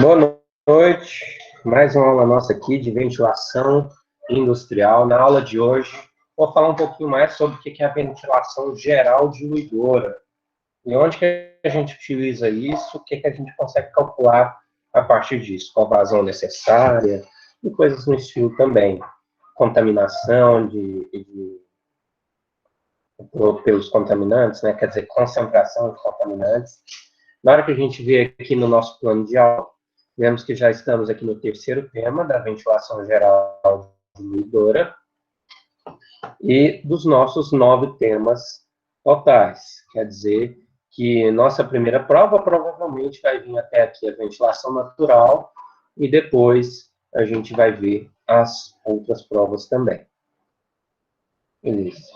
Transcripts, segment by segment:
Boa noite, mais uma aula nossa aqui de ventilação industrial. Na aula de hoje, vou falar um pouquinho mais sobre o que é a ventilação geral diluidora e onde que a gente utiliza isso, o que a gente consegue calcular a partir disso, qual vazão necessária e coisas no estilo também. Contaminação pelos contaminantes, né? Quer dizer, concentração de contaminantes. Na hora que a gente vê aqui no nosso plano de aula, vemos que já estamos aqui no terceiro tema da ventilação geral diluidora e dos nossos 9 temas totais. Quer dizer que nossa primeira prova provavelmente vai vir até aqui a ventilação natural e depois a gente vai ver as outras provas também. Beleza.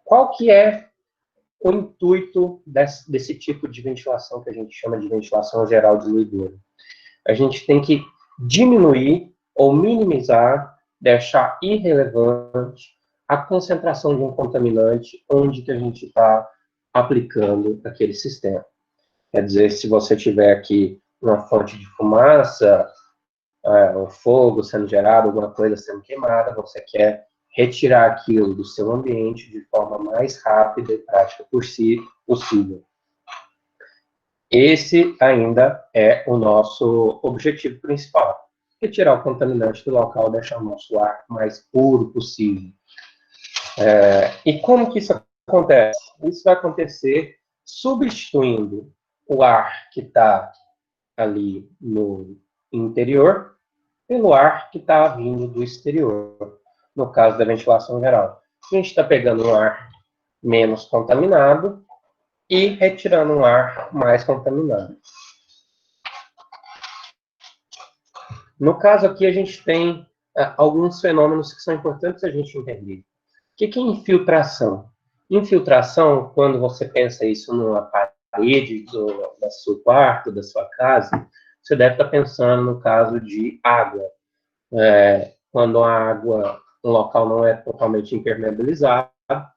Qual que é o intuito desse tipo de ventilação que a gente chama de ventilação geral diluidora? A gente tem que diminuir ou minimizar, deixar irrelevante a concentração de um contaminante onde que a gente está aplicando aquele sistema. Quer dizer, se você tiver aqui uma fonte de fumaça, um fogo sendo gerado, alguma coisa sendo queimada, você quer retirar aquilo do seu ambiente de forma mais rápida e prática possível. Esse ainda é o nosso objetivo principal. Retirar o contaminante do local, deixar o nosso ar mais puro possível. E como que isso acontece? Isso vai acontecer substituindo o ar que está ali no interior pelo ar que está vindo do exterior, no caso da ventilação geral. A gente está pegando um ar menos contaminado e retirando um ar mais contaminado. No caso aqui, a gente tem alguns fenômenos que são importantes a gente entender. O que é infiltração? Infiltração, quando você pensa isso numa parede do seu quarto, da sua casa, você deve estar pensando no caso de água. Quando a água, um local não é totalmente impermeabilizado, a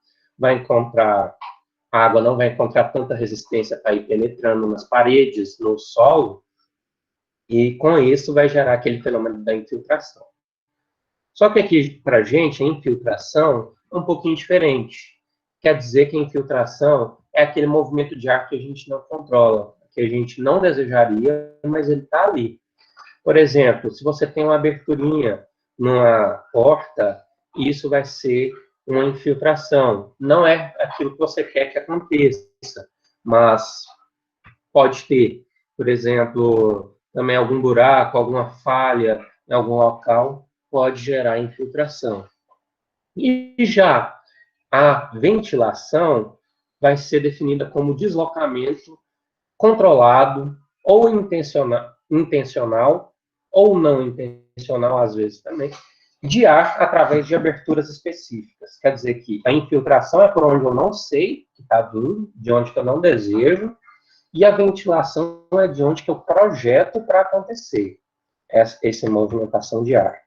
água não vai encontrar tanta resistência para ir penetrando nas paredes, no solo, e com isso vai gerar aquele fenômeno da infiltração. Só que aqui, para a gente, a infiltração é um pouquinho diferente. Quer dizer que a infiltração é aquele movimento de ar que a gente não controla, que a gente não desejaria, mas ele está ali. Por exemplo, se você tem uma aberturinha numa porta, isso vai ser uma infiltração. Não é aquilo que você quer que aconteça, mas pode ter, por exemplo, também algum buraco, alguma falha em algum local, pode gerar infiltração. E já a ventilação vai ser definida como deslocamento controlado ou intencional ou não intencional, às vezes também, de ar através de aberturas específicas. Quer dizer que a infiltração é por onde eu não sei que está vindo, de onde que eu não desejo, e a ventilação é de onde que eu projeto para acontecer essa movimentação de ar.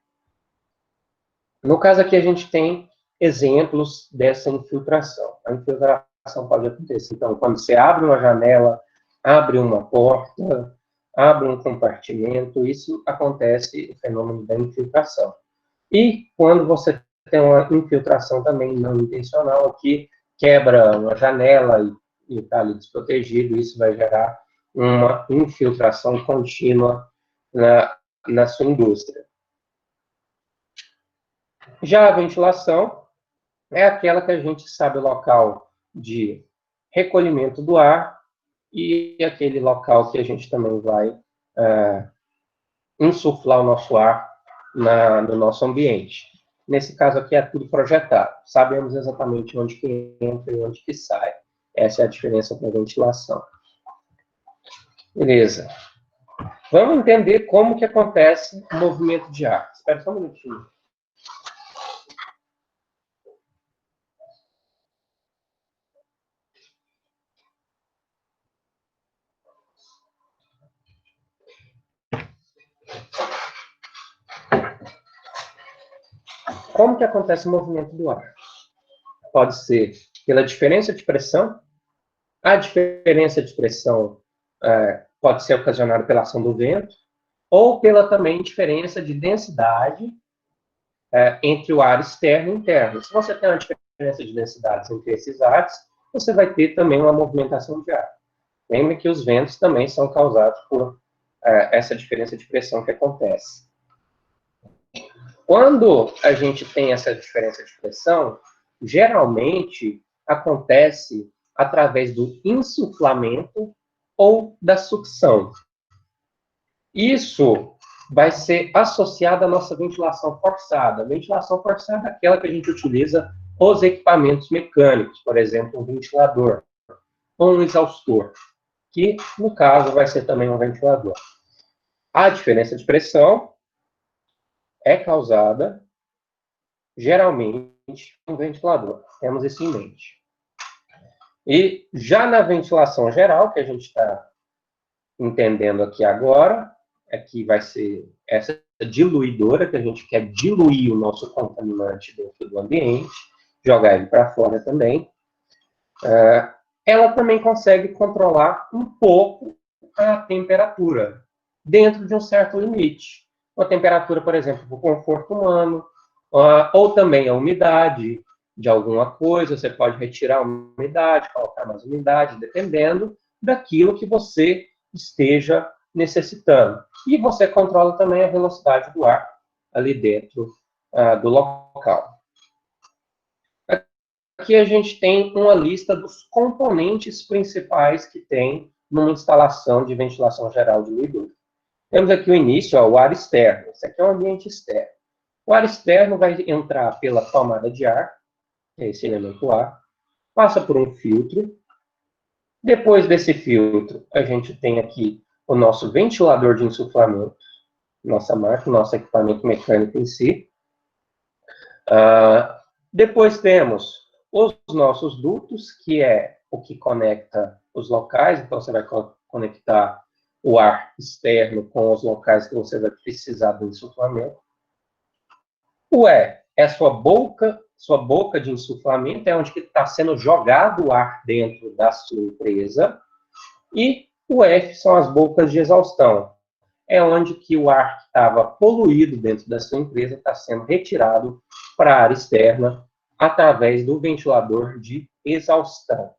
No caso aqui, a gente tem exemplos dessa infiltração. A infiltração pode acontecer. Então, quando você abre uma janela, abre uma porta, abre um compartimento, isso acontece o fenômeno da infiltração. E quando você tem uma infiltração também não intencional, que quebra uma janela e está ali desprotegido, isso vai gerar uma infiltração contínua na sua indústria. Já a ventilação é aquela que a gente sabe o local de recolhimento do ar e aquele local que a gente também vai insuflar o nosso ar no nosso ambiente. Nesse caso aqui é tudo projetado. Sabemos exatamente onde que entra e onde que sai. Essa é a diferença com a ventilação. Beleza. Vamos entender como que acontece o movimento de ar. Espera só um minutinho. Como que acontece o movimento do ar? Pode ser pela diferença de pressão. A diferença de pressão pode ser ocasionado pela ação do vento, ou pela também diferença de densidade entre o ar externo e interno. Se você tem uma diferença de densidades entre esses ares, você vai ter também uma movimentação de ar. Lembre que os ventos também são causados por essa diferença de pressão que acontece. Quando a gente tem essa diferença de pressão, geralmente acontece através do insuflamento ou da sucção. Isso vai ser associado à nossa ventilação forçada. A ventilação forçada é aquela que a gente utiliza os equipamentos mecânicos, por exemplo, um ventilador ou um exaustor, que, no caso, vai ser também um ventilador. A diferença de pressão é causada, geralmente, por um ventilador. Temos isso em mente. E já na ventilação geral, que a gente está entendendo aqui agora, aqui vai ser essa diluidora, que a gente quer diluir o nosso contaminante dentro do ambiente, jogar ele para fora também. Ela também consegue controlar um pouco a temperatura, dentro de um certo limite. A temperatura, por exemplo, do conforto humano, ou também a umidade de alguma coisa, você pode retirar a umidade, colocar mais umidade, dependendo daquilo que você esteja necessitando. E você controla também a velocidade do ar ali dentro do local. Aqui a gente tem uma lista dos componentes principais que tem numa instalação de ventilação geral diluidora. Temos aqui o início, o ar externo. Esse aqui é o ambiente externo. O ar externo vai entrar pela tomada de ar, que é esse elemento ar, passa por um filtro. Depois desse filtro, a gente tem aqui o nosso ventilador de insuflamento, nossa máquina, nosso equipamento mecânico em si. Depois temos os nossos dutos, que é o que conecta os locais. Então, você vai conectar o ar externo com os locais que você vai precisar do insuflamento. O E é a sua boca de insuflamento, é onde está sendo jogado o ar dentro da sua empresa. E o F são as bocas de exaustão. É onde que o ar que estava poluído dentro da sua empresa está sendo retirado para a área externa através do ventilador de exaustão.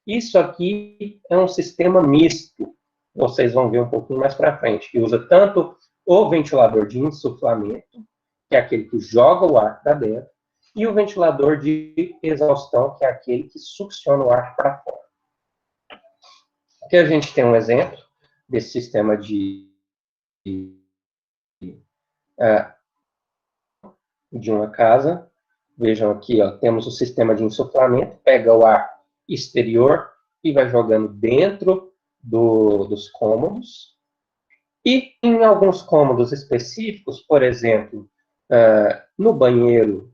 Isso aqui é um sistema misto. Vocês vão ver um pouquinho mais para frente, que usa tanto o ventilador de insuflamento, que é aquele que joga o ar para dentro, e o ventilador de exaustão, que é aquele que succiona o ar para fora. Aqui a gente tem um exemplo desse sistema de uma casa. Vejam aqui, ó, temos o sistema de insuflamento, pega o ar exterior e vai jogando dentro dos cômodos. E em alguns cômodos específicos, por exemplo, no banheiro,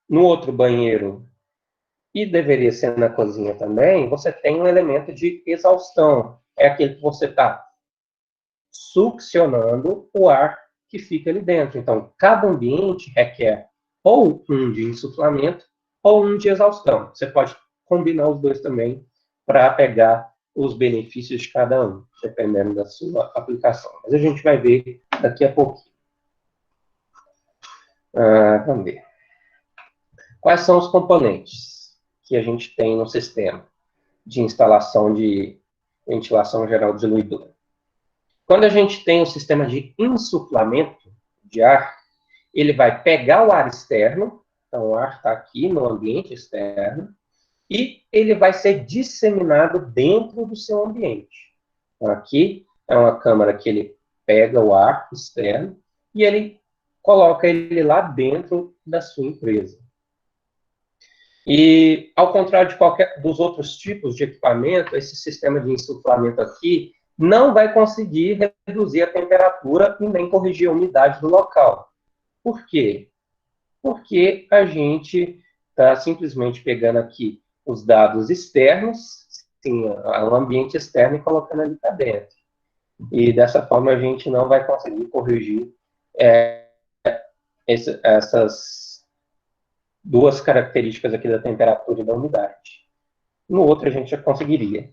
no outro banheiro, e deveria ser na cozinha também, você tem um elemento de exaustão. É aquele que você está succionando o ar que fica ali dentro. Então, cada ambiente requer ou um de insuflamento ou um de exaustão. Você pode combinar os dois também para pegar os benefícios de cada um, dependendo da sua aplicação. Mas a gente vai ver daqui a pouquinho. Vamos ver. Quais são os componentes que a gente tem no sistema de instalação de ventilação geral diluidora? Quando a gente tem um sistema de insuflamento de ar, ele vai pegar o ar externo, então o ar está aqui no ambiente externo, e ele vai ser disseminado dentro do seu ambiente. Então, aqui é uma câmara que ele pega o ar externo e ele coloca ele lá dentro da sua empresa. E, ao contrário de qualquer dos outros tipos de equipamento, esse sistema de insuflamento aqui não vai conseguir reduzir a temperatura e nem corrigir a umidade do local. Por quê? Porque a gente está simplesmente pegando aqui os dados externos, sim, o ambiente externo, e colocando ali para dentro. E dessa forma a gente não vai conseguir corrigir essas duas características aqui da temperatura e da umidade. No outro a gente já conseguiria.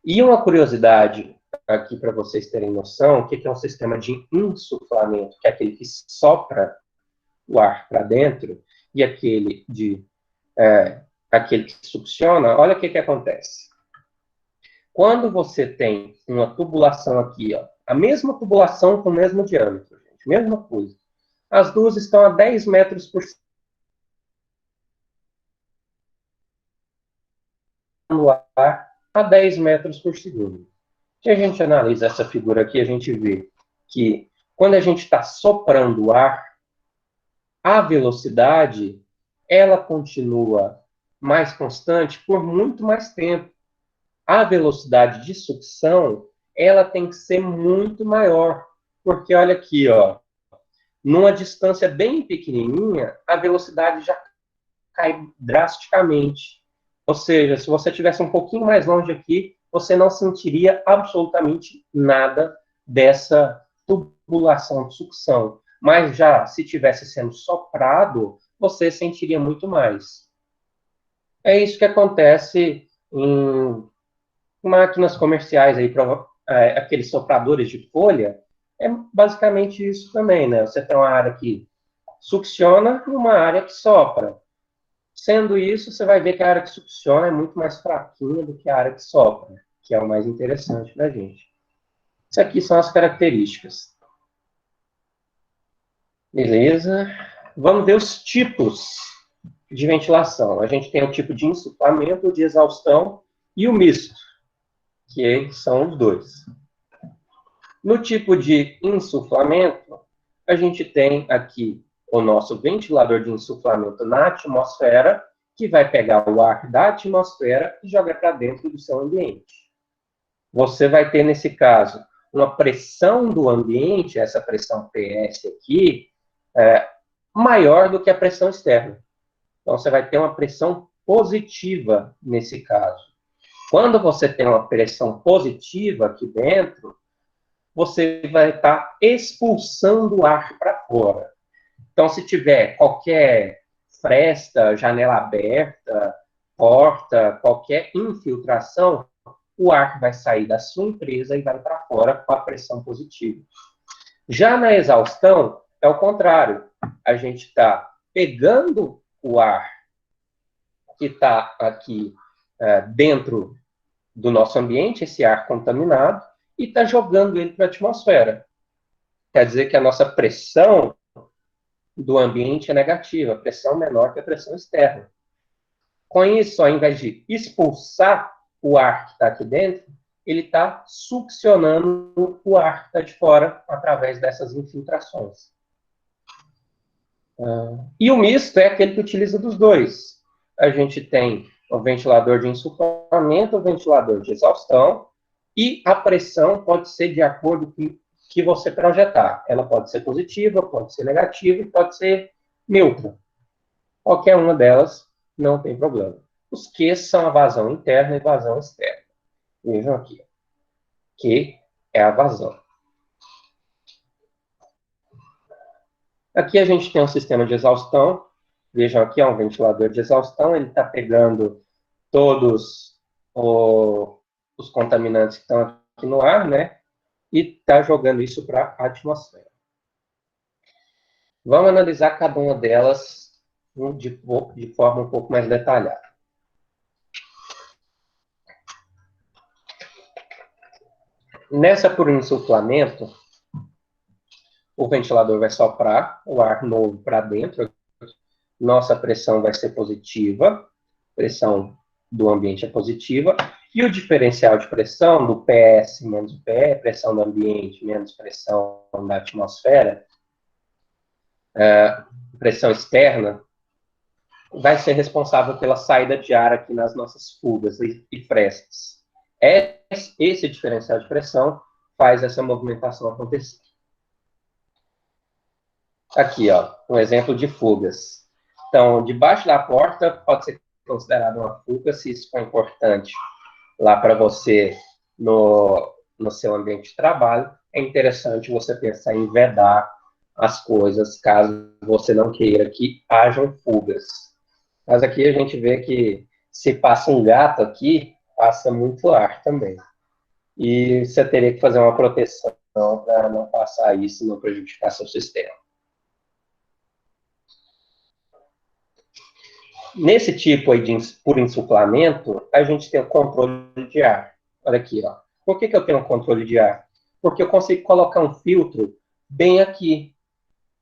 E uma curiosidade aqui para vocês terem noção, o que é um sistema de insuflamento, que é aquele que sopra o ar para dentro, e aquele que succiona, olha o que acontece. Quando você tem uma tubulação aqui, ó, a mesma tubulação com o mesmo diâmetro, gente, mesma coisa. As duas estão a 10 metros por segundo no ar, a 10 metros por segundo. Se a gente analisa essa figura aqui, a gente vê que quando a gente está soprando o ar, a velocidade, ela continua mais constante por muito mais tempo. A velocidade de sucção, ela tem que ser muito maior. Porque olha aqui, ó, numa distância bem pequenininha, a velocidade já cai drasticamente. Ou seja, se você estivesse um pouquinho mais longe aqui, você não sentiria absolutamente nada dessa tubulação de sucção. Mas já, se estivesse sendo soprado, você sentiria muito mais. É isso que acontece em máquinas comerciais, aí, aqueles sopradores de folha, é basicamente isso também, né? Você tem uma área que succiona e uma área que sopra. Sendo isso, você vai ver que a área que succiona é muito mais fraquinha do que a área que sopra, que é o mais interessante da gente. Isso aqui são as características. Beleza? Vamos ver os tipos de ventilação. A gente tem o tipo de insuflamento, de exaustão e o misto, que são os dois. No tipo de insuflamento, a gente tem aqui o nosso ventilador de insuflamento na atmosfera, que vai pegar o ar da atmosfera e jogar para dentro do seu ambiente. Você vai ter, nesse caso, uma pressão do ambiente, essa pressão PS aqui, maior do que a pressão externa. Então, você vai ter uma pressão positiva nesse caso. Quando você tem uma pressão positiva aqui dentro, você vai estar expulsando o ar para fora. Então, se tiver qualquer fresta, janela aberta, porta, qualquer infiltração, o ar vai sair da sua empresa e vai para fora com a pressão positiva. Já na exaustão, é o contrário. A gente está pegando o ar que está aqui dentro do nosso ambiente, esse ar contaminado, e está jogando ele para a atmosfera. Quer dizer que a nossa pressão do ambiente é negativa, a pressão menor que a pressão externa. Com isso, ao invés de expulsar o ar que está aqui dentro, ele está succionando o ar que está de fora através dessas infiltrações. E o misto é aquele que utiliza dos dois. A gente tem o ventilador de insuflamento, o ventilador de exaustão, e a pressão pode ser de acordo com o que você projetar. Ela pode ser positiva, pode ser negativa, pode ser neutra. Qualquer uma delas não tem problema. Os Qs são a vazão interna e vazão externa. Vejam aqui. Q é a vazão. Aqui a gente tem um sistema de exaustão. Vejam aqui, é um ventilador de exaustão. Ele está pegando todos os contaminantes que estão aqui no ar, né? E está jogando isso para a atmosfera. Vamos analisar cada uma delas de forma um pouco mais detalhada. Nessa por insuflamento, o ventilador vai soprar o ar novo para dentro. Nossa pressão vai ser positiva, pressão do ambiente é positiva, e o diferencial de pressão do PS menos o PE, pressão do ambiente menos pressão da atmosfera, pressão externa, vai ser responsável pela saída de ar aqui nas nossas fugas e frestas. Esse diferencial de pressão faz essa movimentação acontecer. Aqui, ó, um exemplo de fugas. Então, debaixo da porta pode ser considerado uma fuga, se isso for importante lá para você no seu ambiente de trabalho. É interessante você pensar em vedar as coisas, caso você não queira que hajam fugas. Mas aqui a gente vê que se passa um gato aqui, passa muito ar também. e você teria que fazer uma proteção para não passar isso e não prejudicar seu sistema. Nesse tipo aí por insuflamento, a gente tem o controle de ar. Olha aqui, ó. Por que eu tenho um controle de ar? Porque eu consigo colocar um filtro bem aqui.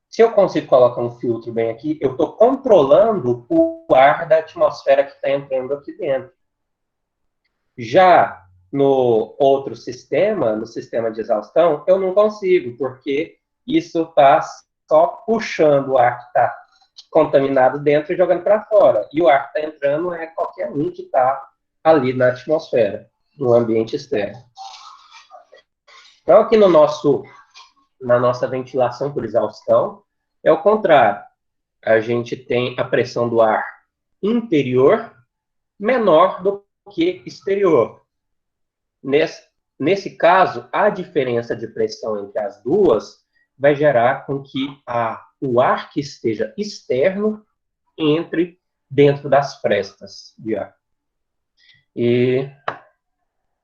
Se eu consigo colocar um filtro bem aqui, eu estou controlando o ar da atmosfera que está entrando aqui dentro. Já no outro sistema, no sistema de exaustão, eu não consigo, porque isso está só puxando o ar que está contaminado dentro e jogando para fora. E o ar que está entrando é qualquer um que está ali na atmosfera, no ambiente externo. Então, aqui na nossa ventilação por exaustão, é o contrário. A gente tem a pressão do ar interior menor do que exterior. Nesse caso, a diferença de pressão entre as duas vai gerar com que o ar que esteja externo entre dentro das frestas de ar. E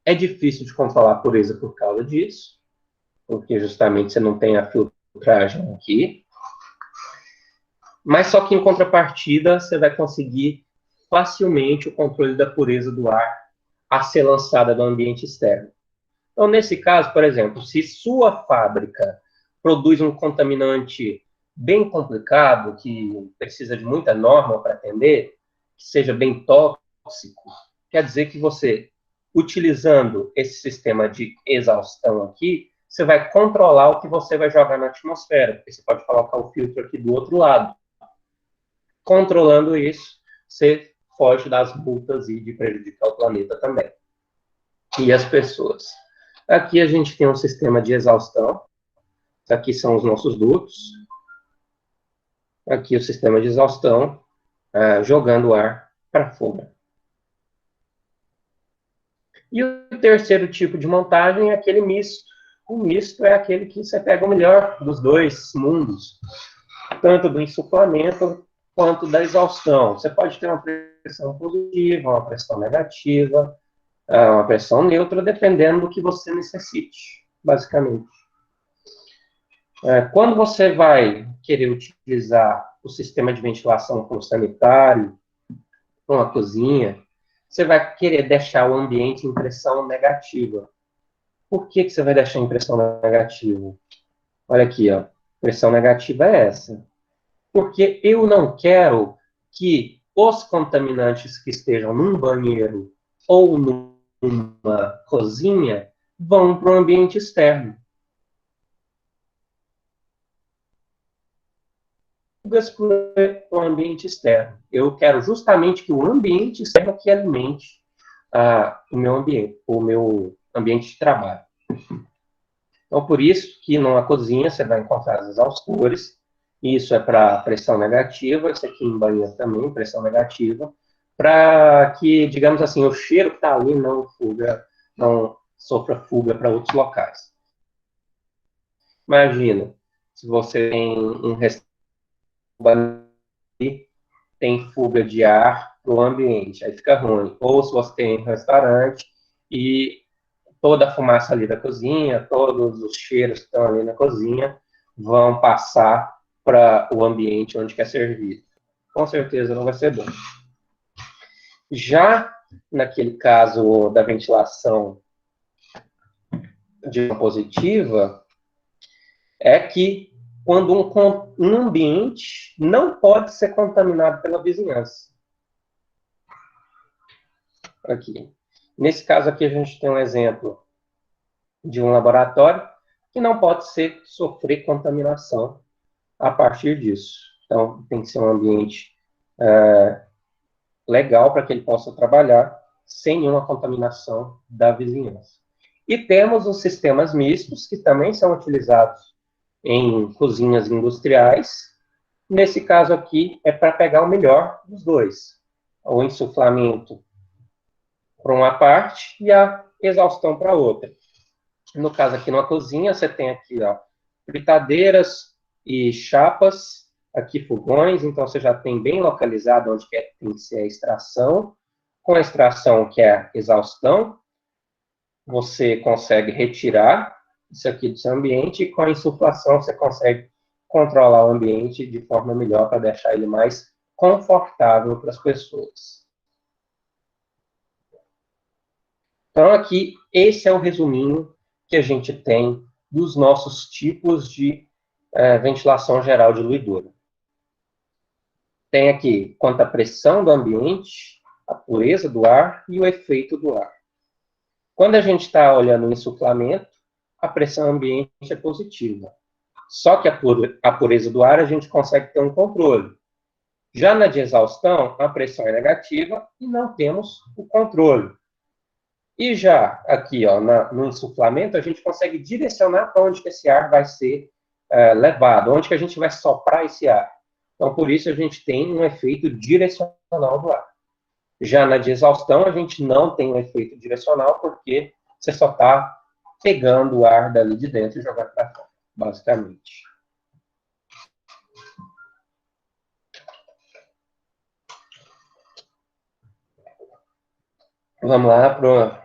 é difícil de controlar a pureza por causa disso, porque justamente você não tem a filtragem aqui. Mas só que em contrapartida, você vai conseguir facilmente o controle da pureza do ar a ser lançada no ambiente externo. Então, nesse caso, por exemplo, se sua fábrica produz um contaminante bem complicado, que precisa de muita norma para atender, que seja bem tóxico, quer dizer que você, utilizando esse sistema de exaustão aqui, você vai controlar o que você vai jogar na atmosfera, porque você pode colocar o filtro aqui do outro lado. Controlando isso, você foge das multas e de prejudicar o planeta também. E as pessoas. Aqui a gente tem um sistema de exaustão. Aqui são os nossos dutos. Aqui o sistema de exaustão, jogando ar para fora. E o terceiro tipo de montagem é aquele misto. O misto é aquele que você pega o melhor dos dois mundos, tanto do insuflamento quanto da exaustão. Você pode ter uma pressão positiva, uma pressão negativa, uma pressão neutra, dependendo do que você necessite, basicamente. Quando você vai querer utilizar o sistema de ventilação para um sanitário, para uma cozinha, você vai querer deixar o ambiente em pressão negativa. Por que você vai deixar em pressão negativa? Olha aqui, ó. Pressão negativa é essa. Porque eu não quero que os contaminantes que estejam num banheiro ou numa cozinha vão para o ambiente externo. Para o ambiente externo. Eu quero justamente que o ambiente externo que alimente o meu ambiente de trabalho. Então, por isso que numa cozinha você vai encontrar as exaustores. Isso é para pressão negativa, isso aqui em banheiro também, pressão negativa, para que, digamos assim, o cheiro que está ali não sofra fuga para outros locais. Imagina, se você tem um restaurante, tem fuga de ar para o ambiente, aí fica ruim. Ou se você tem um restaurante e toda a fumaça ali da cozinha, todos os cheiros que estão ali na cozinha vão passar para o ambiente onde quer servir. Com certeza não vai ser bom. Já naquele caso da ventilação de positiva, é que quando um ambiente não pode ser contaminado pela vizinhança. Aqui. Nesse caso aqui, a gente tem um exemplo de um laboratório que não pode sofrer contaminação a partir disso. Então, tem que ser um ambiente legal para que ele possa trabalhar sem nenhuma contaminação da vizinhança. E temos os sistemas mistos, que também são utilizados em cozinhas industriais. Nesse caso aqui, é para pegar o melhor dos dois. O insuflamento para uma parte e a exaustão para outra. No caso aqui na cozinha, você tem aqui, ó, fritadeiras e chapas, aqui fogões, então você já tem bem localizado onde tem que ser a extração, com a extração que é a exaustão, você consegue retirar isso aqui do seu ambiente e com a insuflação você consegue controlar o ambiente de forma melhor para deixar ele mais confortável para as pessoas. Então, aqui, esse é o resuminho que a gente tem dos nossos tipos de ventilação geral diluidora. Tem aqui quanto à pressão do ambiente, a pureza do ar e o efeito do ar. Quando a gente está olhando o insuflamento, a pressão ambiente é positiva. Só que a pureza do ar a gente consegue ter um controle. Já na de exaustão, a pressão é negativa e não temos o controle. E já aqui, ó, no insuflamento, a gente consegue direcionar para onde que esse ar vai ser levado, onde que a gente vai soprar esse ar. Então, por isso, a gente tem um efeito direcional do ar. Já na de exaustão, a gente não tem um efeito direcional, porque você só está pegando o ar dali de dentro e jogando para fora, basicamente. Vamos lá para a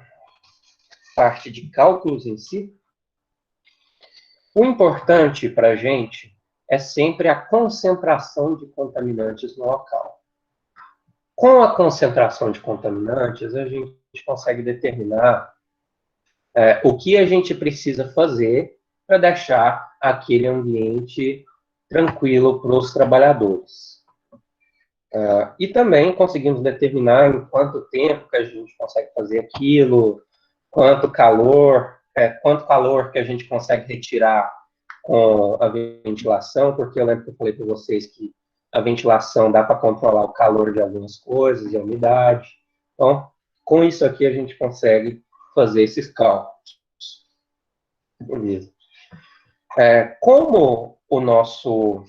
parte de cálculos em si. O importante para a gente é sempre a concentração de contaminantes no local. Com a concentração de contaminantes, a gente consegue determinar o que a gente precisa fazer para deixar aquele ambiente tranquilo para os trabalhadores. E também conseguimos determinar em quanto tempo que a gente consegue fazer aquilo, quanto calor que a gente consegue retirar com a ventilação, porque eu lembro que eu falei para vocês que a ventilação dá para controlar o calor de algumas coisas e a umidade. Então, com isso aqui a gente consegue fazer esses cálculos. Beleza. Como o nosso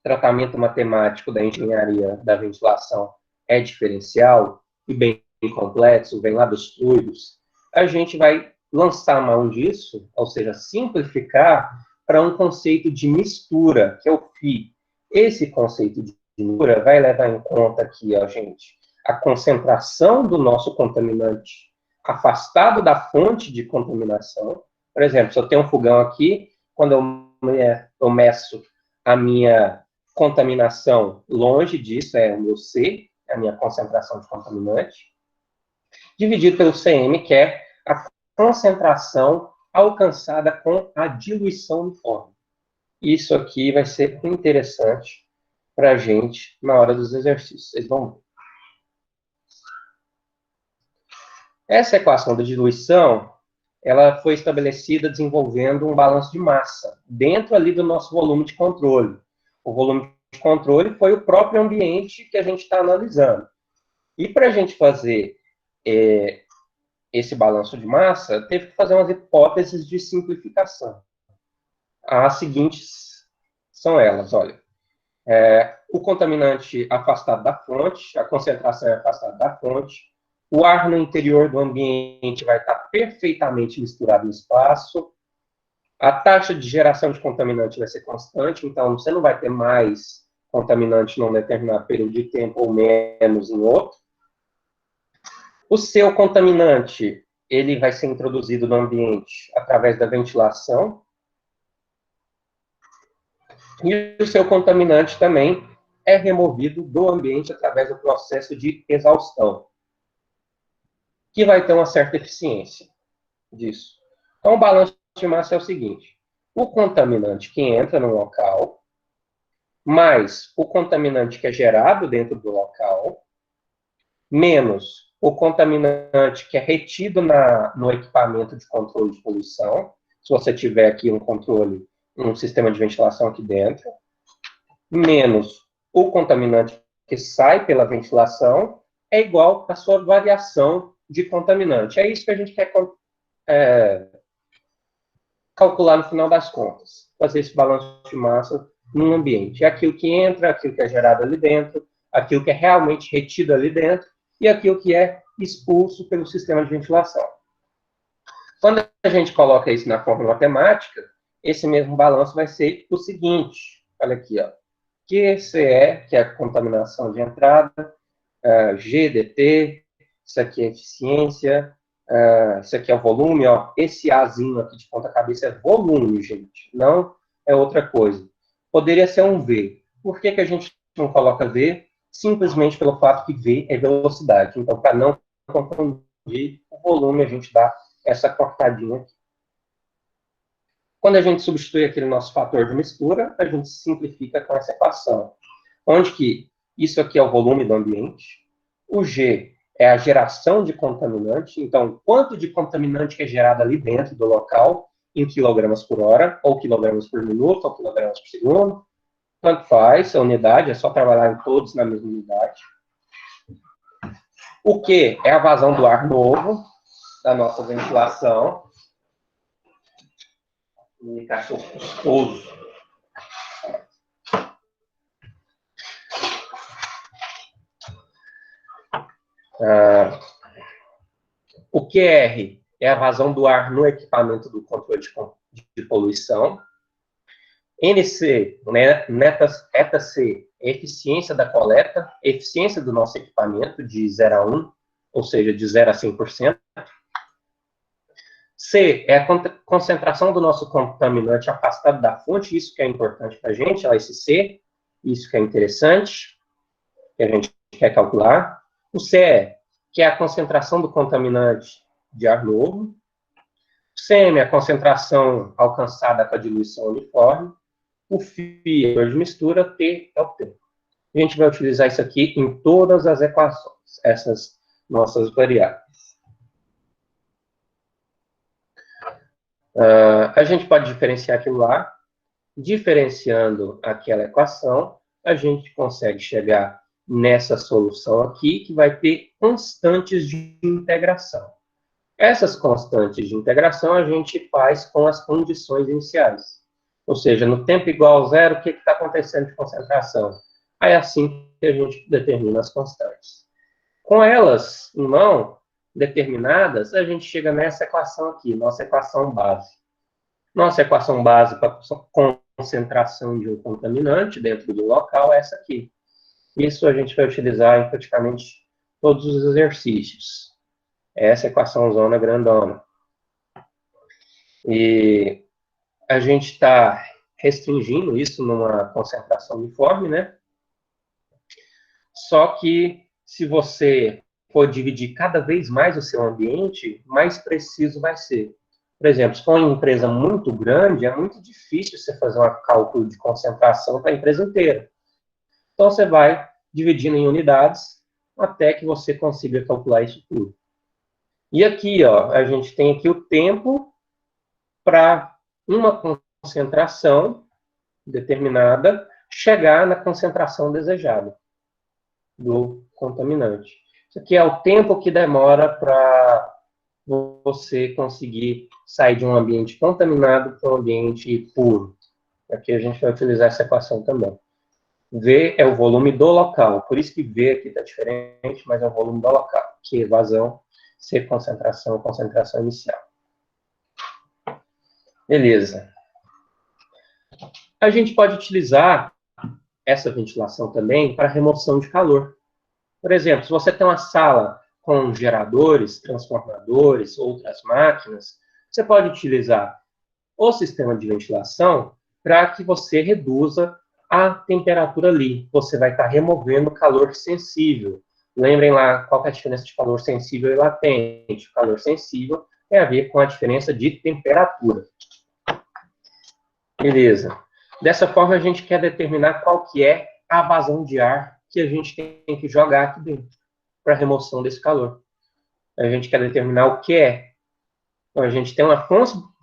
tratamento matemático da engenharia da ventilação é diferencial e bem complexo, vem lá dos fluidos, a gente vai lançar a mão disso, ou seja, simplificar para um conceito de mistura, que é o FI. Esse conceito de mistura vai levar em conta aqui, ó, gente, a concentração do nosso contaminante afastado da fonte de contaminação. Por exemplo, se eu tenho um fogão aqui, quando eu meço a minha contaminação longe disso, é o meu C, a minha concentração de contaminante, dividido pelo CM, que é a concentração alcançada com a diluição uniforme. Isso aqui vai ser interessante para a gente na hora dos exercícios. Vocês vão ver. Essa equação da diluição, ela foi estabelecida desenvolvendo um balanço de massa dentro ali do nosso volume de controle. O volume de controle foi o próprio ambiente que a gente está analisando. E para a gente fazer esse balanço de massa, teve que fazer umas hipóteses de simplificação. As seguintes são elas, olha. O contaminante afastado da fonte, a concentração é afastada da fonte, o ar no interior do ambiente vai estar perfeitamente misturado no espaço, a taxa de geração de contaminante vai ser constante, então você não vai ter mais contaminante num determinado período de tempo ou menos em outro. O seu contaminante, ele vai ser introduzido no ambiente através da ventilação. E o seu contaminante também é removido do ambiente através do processo de exaustão, que vai ter uma certa eficiência disso. Então, o balanço de massa é o seguinte: o contaminante que entra no local, mais o contaminante que é gerado dentro do local, menos o contaminante que é retido no equipamento de controle de poluição, se você tiver aqui um sistema de ventilação aqui dentro, menos o contaminante que sai pela ventilação, é igual à sua variação de contaminante. É isso que a gente quer calcular no final das contas, fazer esse balanço de massa no ambiente. É aquilo que entra, aquilo que é gerado ali dentro, aquilo que é realmente retido ali dentro e aquilo que é expulso pelo sistema de ventilação. Quando a gente coloca isso na fórmula matemática, esse mesmo balanço vai ser o seguinte, olha aqui, ó, QCE, que é a contaminação de entrada, GDT, isso aqui é eficiência, Isso aqui é o volume, ó. Esse Azinho aqui de ponta cabeça é volume, gente. Não é outra coisa. Poderia ser um V. Por que que a gente não coloca V? Simplesmente pelo fato que V é velocidade. Então, para não confundir o volume, a gente dá essa cortadinha aqui. Quando a gente substitui aquele nosso fator de mistura, a gente simplifica com essa equação. Onde que isso aqui é o volume do ambiente, o G é a geração de contaminante, então, quanto de contaminante que é gerado ali dentro do local, em quilogramas por hora, ou quilogramas por minuto, ou quilogramas por segundo, tanto faz, a unidade, é só trabalhar em todos na mesma unidade. O Q é a vazão do ar novo, da nossa ventilação. E cachorro custoso. O QR é a vazão do ar no equipamento do controle de poluição. NC, né, ETA-C, eficiência da coleta, eficiência do nosso equipamento de 0 a 1, ou seja, de 0 a 100%. C é a concentração do nosso contaminante afastado da fonte, isso que é importante para a gente, ó, esse C, isso que é interessante, que a gente quer calcular. O CE, que é a concentração do contaminante de ar novo. O CM, a concentração alcançada com a diluição uniforme. O FI é a de mistura, T é o tempo. A gente vai utilizar isso aqui em todas as equações, essas nossas variáveis. A gente pode diferenciar aquilo lá. Diferenciando aquela equação, a gente consegue chegar nessa solução aqui, que vai ter constantes de integração. Essas constantes de integração a gente faz com as condições iniciais. Ou seja, no tempo igual a zero, o que está acontecendo de concentração? Aí é assim que a gente determina as constantes. Com elas em mão, determinadas, a gente chega nessa equação aqui, nossa equação base. Nossa equação base para concentração de um contaminante dentro do local é essa aqui. Isso a gente vai utilizar em praticamente todos os exercícios. Essa equação zona grandona. E a gente está restringindo isso numa concentração uniforme, né? Só que se você for dividir cada vez mais o seu ambiente, mais preciso vai ser. Por exemplo, se for uma empresa muito grande, é muito difícil você fazer um cálculo de concentração para a empresa inteira. Então, você vai dividindo em unidades até que você consiga calcular isso tudo. E aqui, ó, a gente tem aqui o tempo para uma concentração determinada chegar na concentração desejada do contaminante. Isso aqui é o tempo que demora para você conseguir sair de um ambiente contaminado para um ambiente puro. Aqui a gente vai utilizar essa equação também. V é o volume do local, por isso que V aqui está diferente, mas é o volume do local, que é vazão, C concentração, concentração inicial. Beleza. A gente pode utilizar essa ventilação também para remoção de calor. Por exemplo, se você tem uma sala com geradores, transformadores, outras máquinas, você pode utilizar o sistema de ventilação para que você reduza a temperatura ali. Você vai estar removendo calor sensível. Lembrem lá qual é a diferença de calor sensível e latente. O calor sensível tem a ver com a diferença de temperatura. Beleza. Dessa forma, a gente quer determinar qual que é a vazão de ar que a gente tem que jogar aqui dentro para a remoção desse calor. A gente quer determinar o que é. Então, a gente tem uma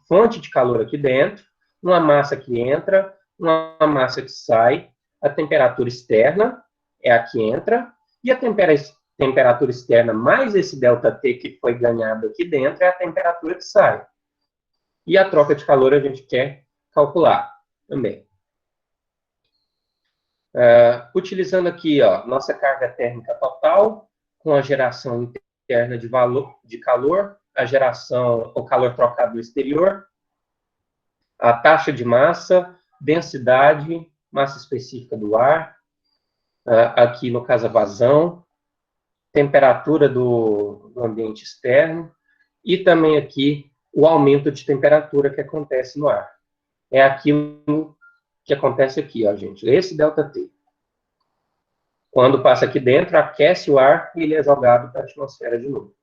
fonte de calor aqui dentro, uma massa que entra, uma massa que sai, a temperatura externa é a que entra, e a temperatura externa mais esse ΔT que foi ganhado aqui dentro é a temperatura que sai. E a troca de calor a gente quer calcular também. Utilizando aqui, ó, nossa carga térmica total, com a geração interna de calor, a geração, o calor trocado do exterior, a taxa de massa, densidade, massa específica do ar, aqui no caso a vazão, temperatura do ambiente externo, e também aqui o aumento de temperatura que acontece no ar. É aquilo que acontece aqui, ó, gente, esse ΔT. Quando passa aqui dentro, aquece o ar e ele é jogado para a atmosfera de novo.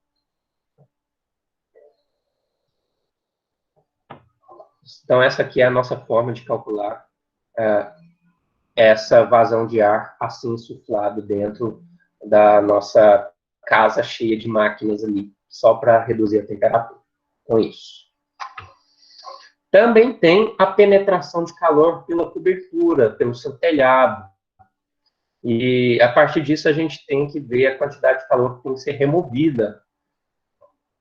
Então, essa aqui é a nossa forma de calcular essa vazão de ar assim insuflado dentro da nossa casa cheia de máquinas ali, só para reduzir a temperatura. Com isso. Também tem a penetração de calor pela cobertura, pelo seu telhado. E a partir disso a gente tem que ver a quantidade de calor que tem que ser removida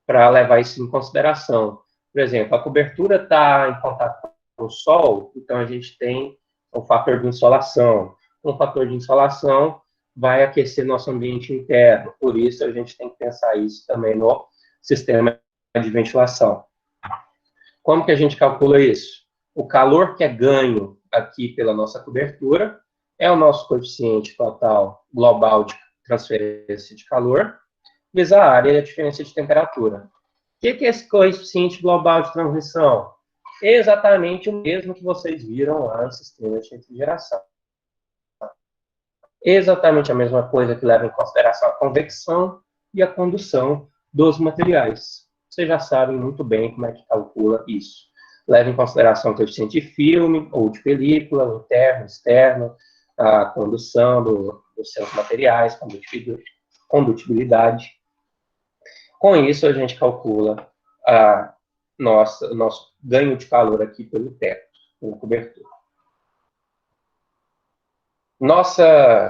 para levar isso em consideração. Por exemplo, a cobertura está em contato com o sol, então a gente tem o fator de insolação. O fator de insolação vai aquecer nosso ambiente interno, por isso a gente tem que pensar isso também no sistema de ventilação. Como que a gente calcula isso? O calor que é ganho aqui pela nossa cobertura é o nosso coeficiente total global de transferência de calor, vezes a área e a diferença de temperatura. O que é esse coeficiente global de transmissão? É exatamente o mesmo que vocês viram lá no sistema de refrigeração. Exatamente a mesma coisa que leva em consideração a convecção e a condução dos materiais. Vocês já sabem muito bem como é que calcula isso. Leva em consideração o coeficiente de filme ou de película, interno, externo, a condução dos seus materiais, condutibilidade. Com isso, a gente calcula o nosso ganho de calor aqui pelo teto, pela cobertura.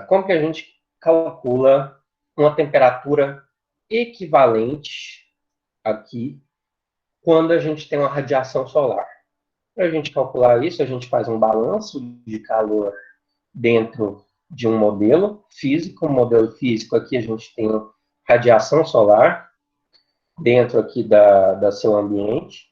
Como que a gente calcula uma temperatura equivalente aqui quando a gente tem uma radiação solar? Para a gente calcular isso, a gente faz um balanço de calor dentro de um modelo físico. Um modelo físico aqui a gente tem radiação solar dentro aqui da seu ambiente,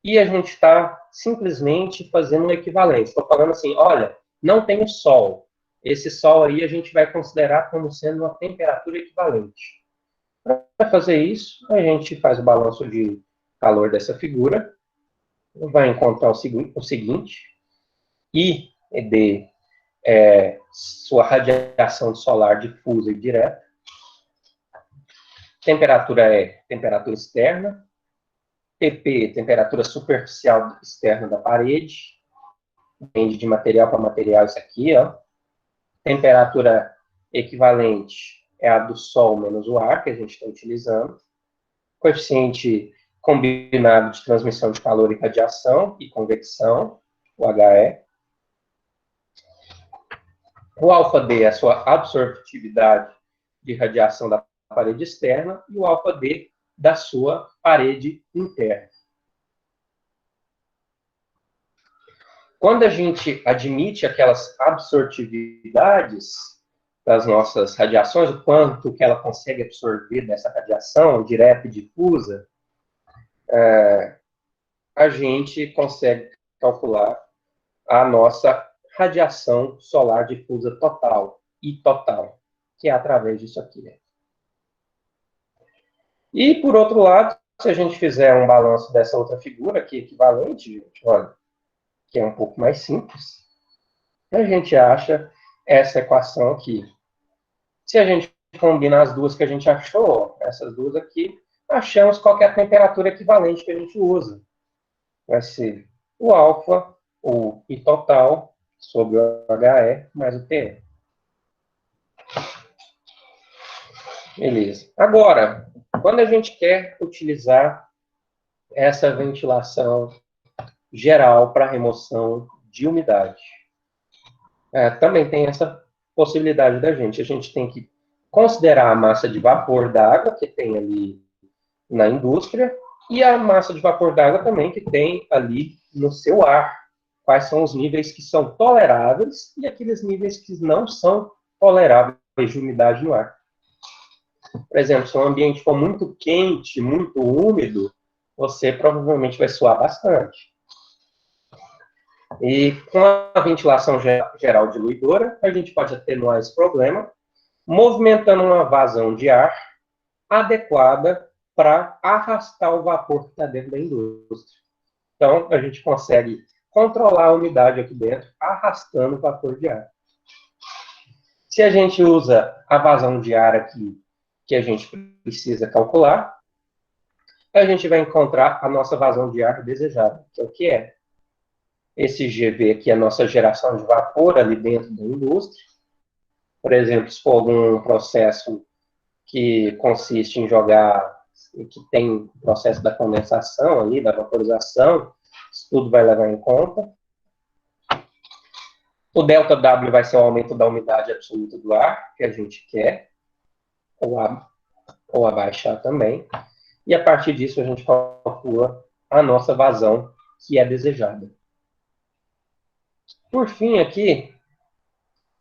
e a gente está simplesmente fazendo uma equivalência. Estou falando assim, olha, não tem o sol. Esse sol aí a gente vai considerar como sendo uma temperatura equivalente. Para fazer isso, a gente faz o balanço de calor dessa figura, vai encontrar o seguinte, I de sua radiação solar difusa e direta, temperatura é temperatura externa, TP, temperatura superficial externa da parede, depende de material para material isso aqui, ó. Temperatura equivalente é a do Sol menos o ar que a gente está utilizando. Coeficiente combinado de transmissão de calor e radiação e convecção, o HE. O alfa-D é a sua absortividade de radiação da parede externa e o alfa-D da sua parede interna. Quando a gente admite aquelas absortividades das nossas radiações, o quanto que ela consegue absorver dessa radiação direta e difusa, a gente consegue calcular a nossa radiação solar difusa total, I total, que é através disso aqui, né? E, por outro lado, se a gente fizer um balanço dessa outra figura aqui, equivalente, gente, olha, que é um pouco mais simples, a gente acha essa equação aqui. Se a gente combina as duas que a gente achou, essas duas aqui, achamos qual que é a temperatura equivalente que a gente usa. Vai ser o alfa, o I total, sobre o HE, mais o TE. Beleza. Agora, quando a gente quer utilizar essa ventilação geral para remoção de umidade, também tem essa possibilidade da gente. A gente tem que considerar a massa de vapor d'água que tem ali na indústria e a massa de vapor d'água também que tem ali no seu ar. Quais são os níveis que são toleráveis e aqueles níveis que não são toleráveis de umidade no ar. Por exemplo, se o ambiente for muito quente, muito úmido, você provavelmente vai suar bastante. E com a ventilação geral diluidora, a gente pode atenuar esse problema, movimentando uma vazão de ar adequada para arrastar o vapor que está dentro da indústria. Então, a gente consegue controlar a umidade aqui dentro, arrastando o vapor de ar. Se a gente usa a vazão de ar aqui, que a gente precisa calcular, a gente vai encontrar a nossa vazão de ar desejada, que é o que é. Esse GV aqui é a nossa geração de vapor ali dentro da indústria. Por exemplo, se for algum processo que consiste em jogar, que tem o processo da condensação ali, da vaporização, isso tudo vai levar em conta. O ΔW vai ser o aumento da umidade absoluta do ar, que a gente quer, ou abaixar também. E a partir disso a gente calcula a nossa vazão, que é desejada. Por fim, aqui,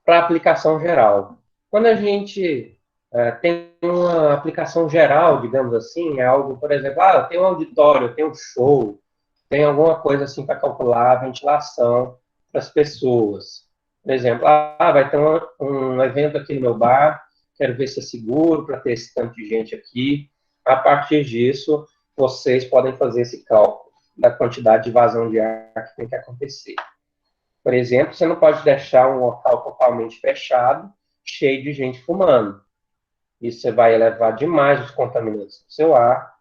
para aplicação geral. Quando a gente tem uma aplicação geral, digamos assim, é algo, por exemplo, tem um auditório, tem um show, tem alguma coisa assim para calcular a ventilação para as pessoas. Por exemplo, vai ter um evento aqui no meu bar, quero ver se é seguro para ter esse tanto de gente aqui. A partir disso, vocês podem fazer esse cálculo da quantidade de vazão de ar que tem que acontecer. Por exemplo, você não pode deixar um local totalmente fechado, cheio de gente fumando. Isso você vai elevar demais os contaminantes do seu ar.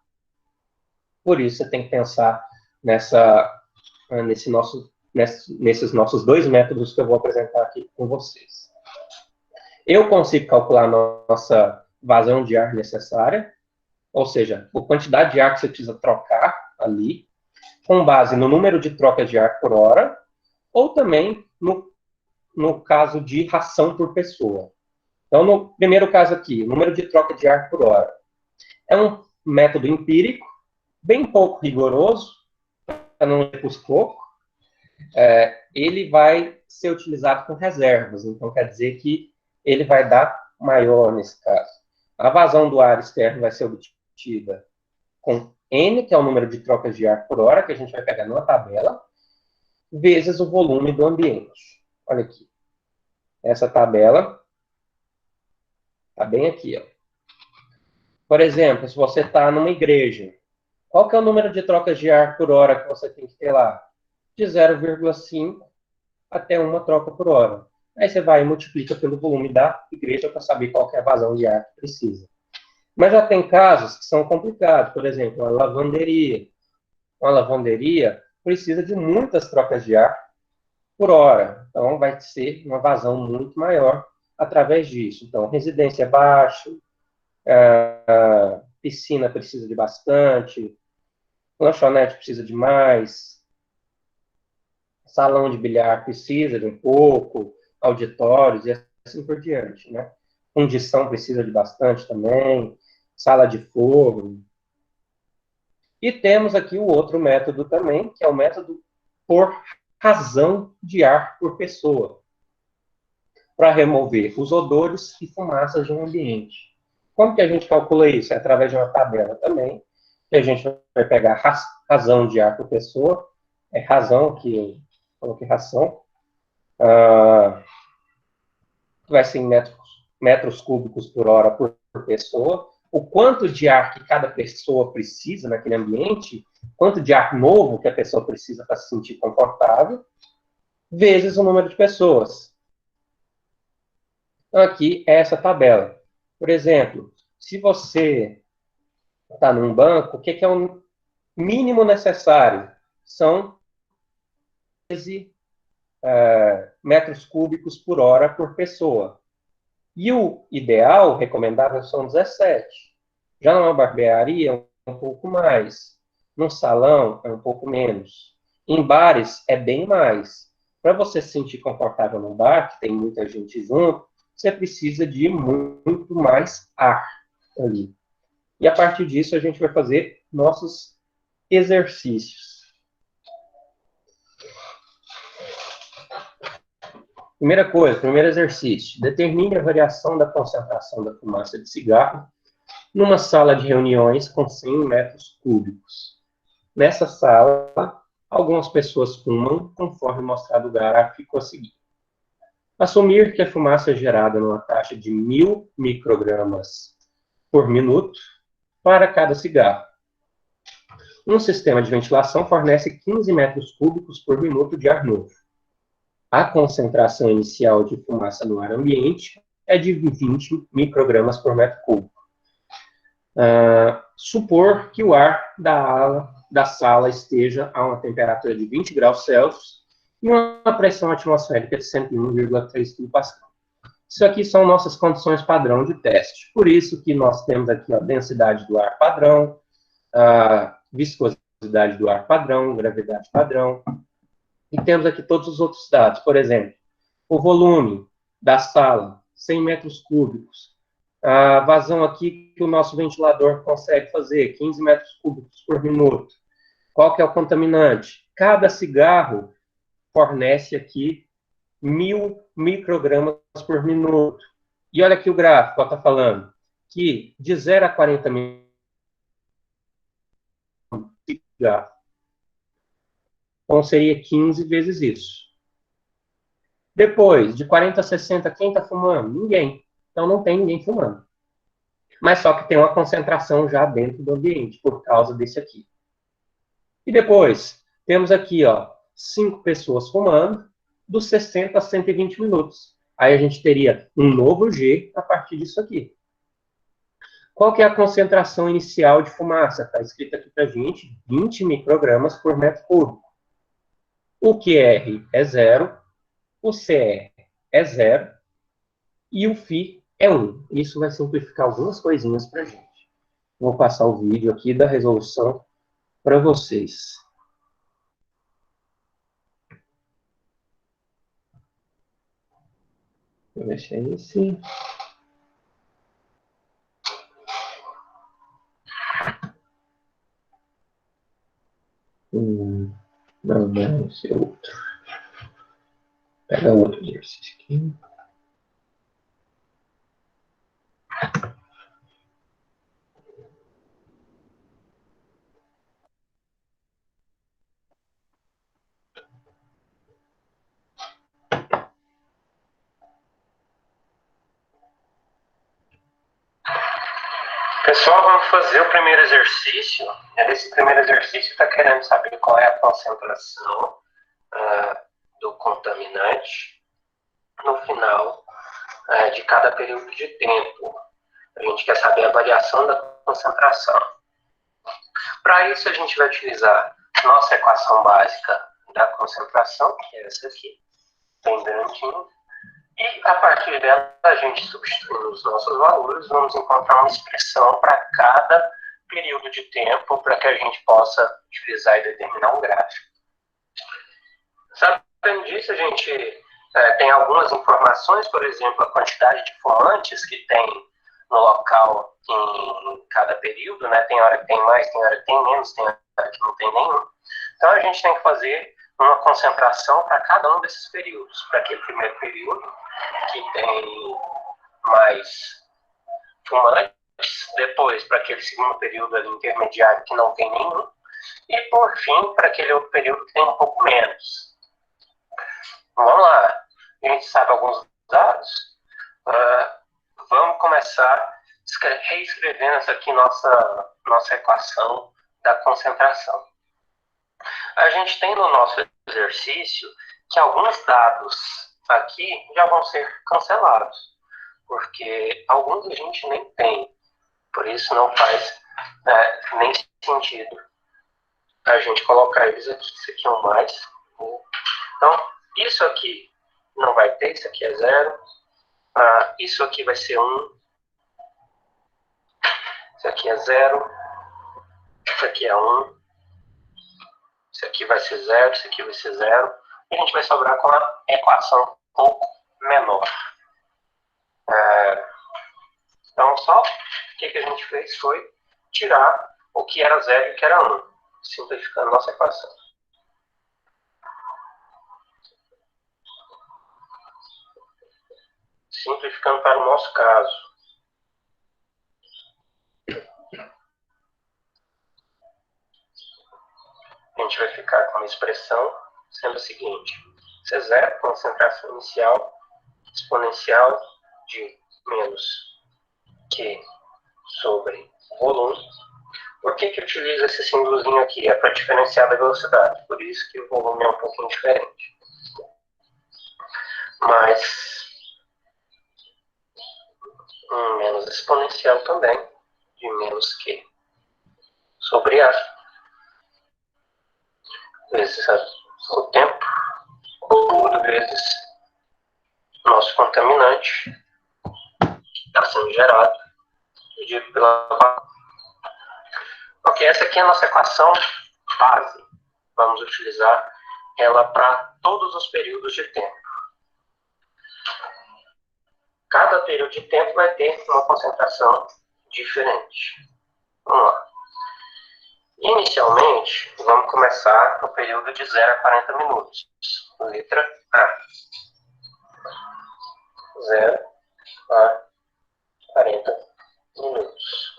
Por isso, você tem que pensar nesses nossos dois métodos que eu vou apresentar aqui com vocês. Eu consigo calcular a nossa vazão de ar necessária, ou seja, a quantidade de ar que você precisa trocar ali, com base no número de trocas de ar por hora, ou também no caso de ração por pessoa. Então, no primeiro caso aqui, o número de troca de ar por hora. É um método empírico, bem pouco rigoroso, para não dizer pouco. Ele vai ser utilizado com reservas, então quer dizer que ele vai dar maior nesse caso. A vazão do ar externo vai ser obtida com N, que é o número de trocas de ar por hora, que a gente vai pegar numa tabela, vezes o volume do ambiente. Olha aqui. Essa tabela está bem aqui. Ó. Por exemplo, se você está numa igreja, qual que é o número de trocas de ar por hora que você tem que ter lá? De 0,5 até uma troca por hora. Aí você vai e multiplica pelo volume da igreja para saber qual que é a vazão de ar que precisa. Mas já tem casos que são complicados. Por exemplo, uma lavanderia. Uma lavanderia precisa de muitas trocas de ar por hora. Então, vai ser uma vazão muito maior através disso. Então, residência é baixo, piscina precisa de bastante, lanchonete precisa de mais, salão de bilhar precisa de um pouco, auditórios e assim por diante, né? Fundição precisa de bastante também, sala de forno. E temos aqui o outro método também, que é o método por razão de ar por pessoa, para remover os odores e fumaças de um ambiente. Como que a gente calcula isso? É através de uma tabela também, que a gente vai pegar razão de ar por pessoa, é razão que eu coloquei ração, vai ser em metros cúbicos por hora por pessoa, o quanto de ar que cada pessoa precisa naquele ambiente, quanto de ar novo que a pessoa precisa para se sentir confortável, vezes o número de pessoas. Então, aqui é essa tabela. Por exemplo, se você está num banco, o que é o mínimo necessário? São 13 metros cúbicos por hora por pessoa. E o ideal, o recomendável, são 17. Já numa barbearia, é um pouco mais. Num salão, é um pouco menos. Em bares, é bem mais. Para você se sentir confortável no bar, que tem muita gente junto, você precisa de muito mais ar ali. E a partir disso, a gente vai fazer nossos exercícios. Primeira coisa, primeiro exercício. Determine a variação da concentração da fumaça de cigarro numa sala de reuniões com 100 metros cúbicos. Nessa sala, algumas pessoas fumam, conforme mostrado o gráfico a seguir. Assumir que a fumaça é gerada numa taxa de 1000 microgramas por minuto, para cada cigarro. Um sistema de ventilação fornece 15 metros cúbicos por minuto de ar novo. A concentração inicial de fumaça no ar ambiente é de 20 microgramas por metro cúbico. Supor que o ar da sala esteja a uma temperatura de 20 graus Celsius e uma pressão atmosférica de 101,3 kPa. Isso aqui são nossas condições padrão de teste. Por isso que nós temos aqui a densidade do ar padrão, a viscosidade do ar padrão, gravidade padrão. E temos aqui todos os outros dados. Por exemplo, o volume da sala, 100 metros cúbicos. A vazão aqui que o nosso ventilador consegue fazer, 15 metros cúbicos por minuto. Qual que é o contaminante? Cada cigarro fornece aqui 1.000 microgramas por minuto. E olha aqui o gráfico, está falando que de 0 a 40 minutos de cigarro. Então, seria 15 vezes isso. Depois, de 40 a 60, quem está fumando? Ninguém. Então, não tem ninguém fumando. Mas só que tem uma concentração já dentro do ambiente, por causa desse aqui. E depois, temos aqui, ó, 5 pessoas fumando, dos 60 a 120 minutos. Aí a gente teria um novo G a partir disso aqui. Qual que é a concentração inicial de fumaça? Está escrito aqui para a gente, 20 microgramas por metro cúbico. O QR é 0, o CR é 0 e o Φ é 1. Isso vai simplificar algumas coisinhas para a gente. Vou passar o vídeo aqui da resolução para vocês. Deixa eu ver se é esse. Não, não, esse é outro. Pega outro exercício aqui. Pessoal, vamos fazer o primeiro exercício. Esse primeiro exercício está querendo saber qual é a concentração do contaminante no final de cada período de tempo. A gente quer saber a variação da concentração. Para isso, a gente vai utilizar nossa equação básica da concentração, que é essa aqui, bem branquinho. E, a partir dela, a gente substituindo os nossos valores, vamos encontrar uma expressão para cada período de tempo, para que a gente possa utilizar e determinar um gráfico. Sabendo disso, a gente tem algumas informações, por exemplo, a quantidade de fumantes que tem no local em cada período, né? Tem hora que tem mais, tem hora que tem menos, tem hora que não tem nenhum. Então, a gente tem que fazer uma concentração para cada um desses períodos. Para aquele primeiro período, que tem mais fumantes, depois para aquele segundo período ali intermediário que não tem nenhum, e por fim para aquele outro período que tem um pouco menos. Vamos lá, a gente sabe alguns dados, vamos começar reescrevendo essa aqui nossa equação da concentração. A gente tem no nosso exercício que alguns dados aqui já vão ser cancelados, porque alguns a gente nem tem, por isso não faz nem sentido a gente colocar eles aqui. Isso aqui é um mais. Então, isso aqui não vai ter, isso aqui é 0. Isso aqui vai ser 1. Isso aqui é 0. Isso aqui é 1. Isso aqui vai ser 0, isso aqui vai ser 0. E a gente vai sobrar com uma equação um pouco menor. Então, só o que a gente fez foi tirar o que era 0 e o que era 1, simplificando a nossa equação. Simplificando para o nosso caso. A gente vai ficar com uma expressão sendo a seguinte: C0, concentração inicial, exponencial de menos Q sobre volume. Por que que utiliza esse símbolozinho aqui? É para diferenciar da velocidade, por isso que o volume é um pouquinho diferente. Mas um menos exponencial também, de menos Q sobre A, vezes o tempo, tudo vezes nosso contaminante, que está sendo gerado, dividido pela... Ok, essa aqui é a nossa equação base. Vamos utilizar ela para todos os períodos de tempo. Cada período de tempo vai ter uma concentração diferente. Vamos lá. Inicialmente, vamos começar no período de 0 a 40 minutos. Letra A. 0 a 40 minutos.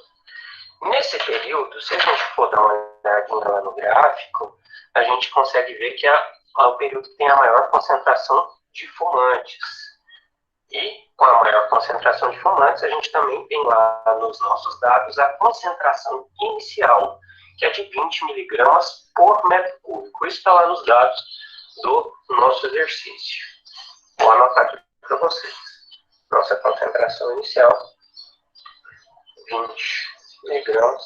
Nesse período, se a gente for dar uma olhadinha lá no gráfico, a gente consegue ver que é o período que tem a maior concentração de fumantes. E com a maior concentração de fumantes, a gente também tem lá nos nossos dados a concentração inicial, que é de 20 miligramas por metro cúbico. Isso está lá nos dados do nosso exercício. Vou anotar aqui para vocês. Nossa concentração inicial, 20 miligramas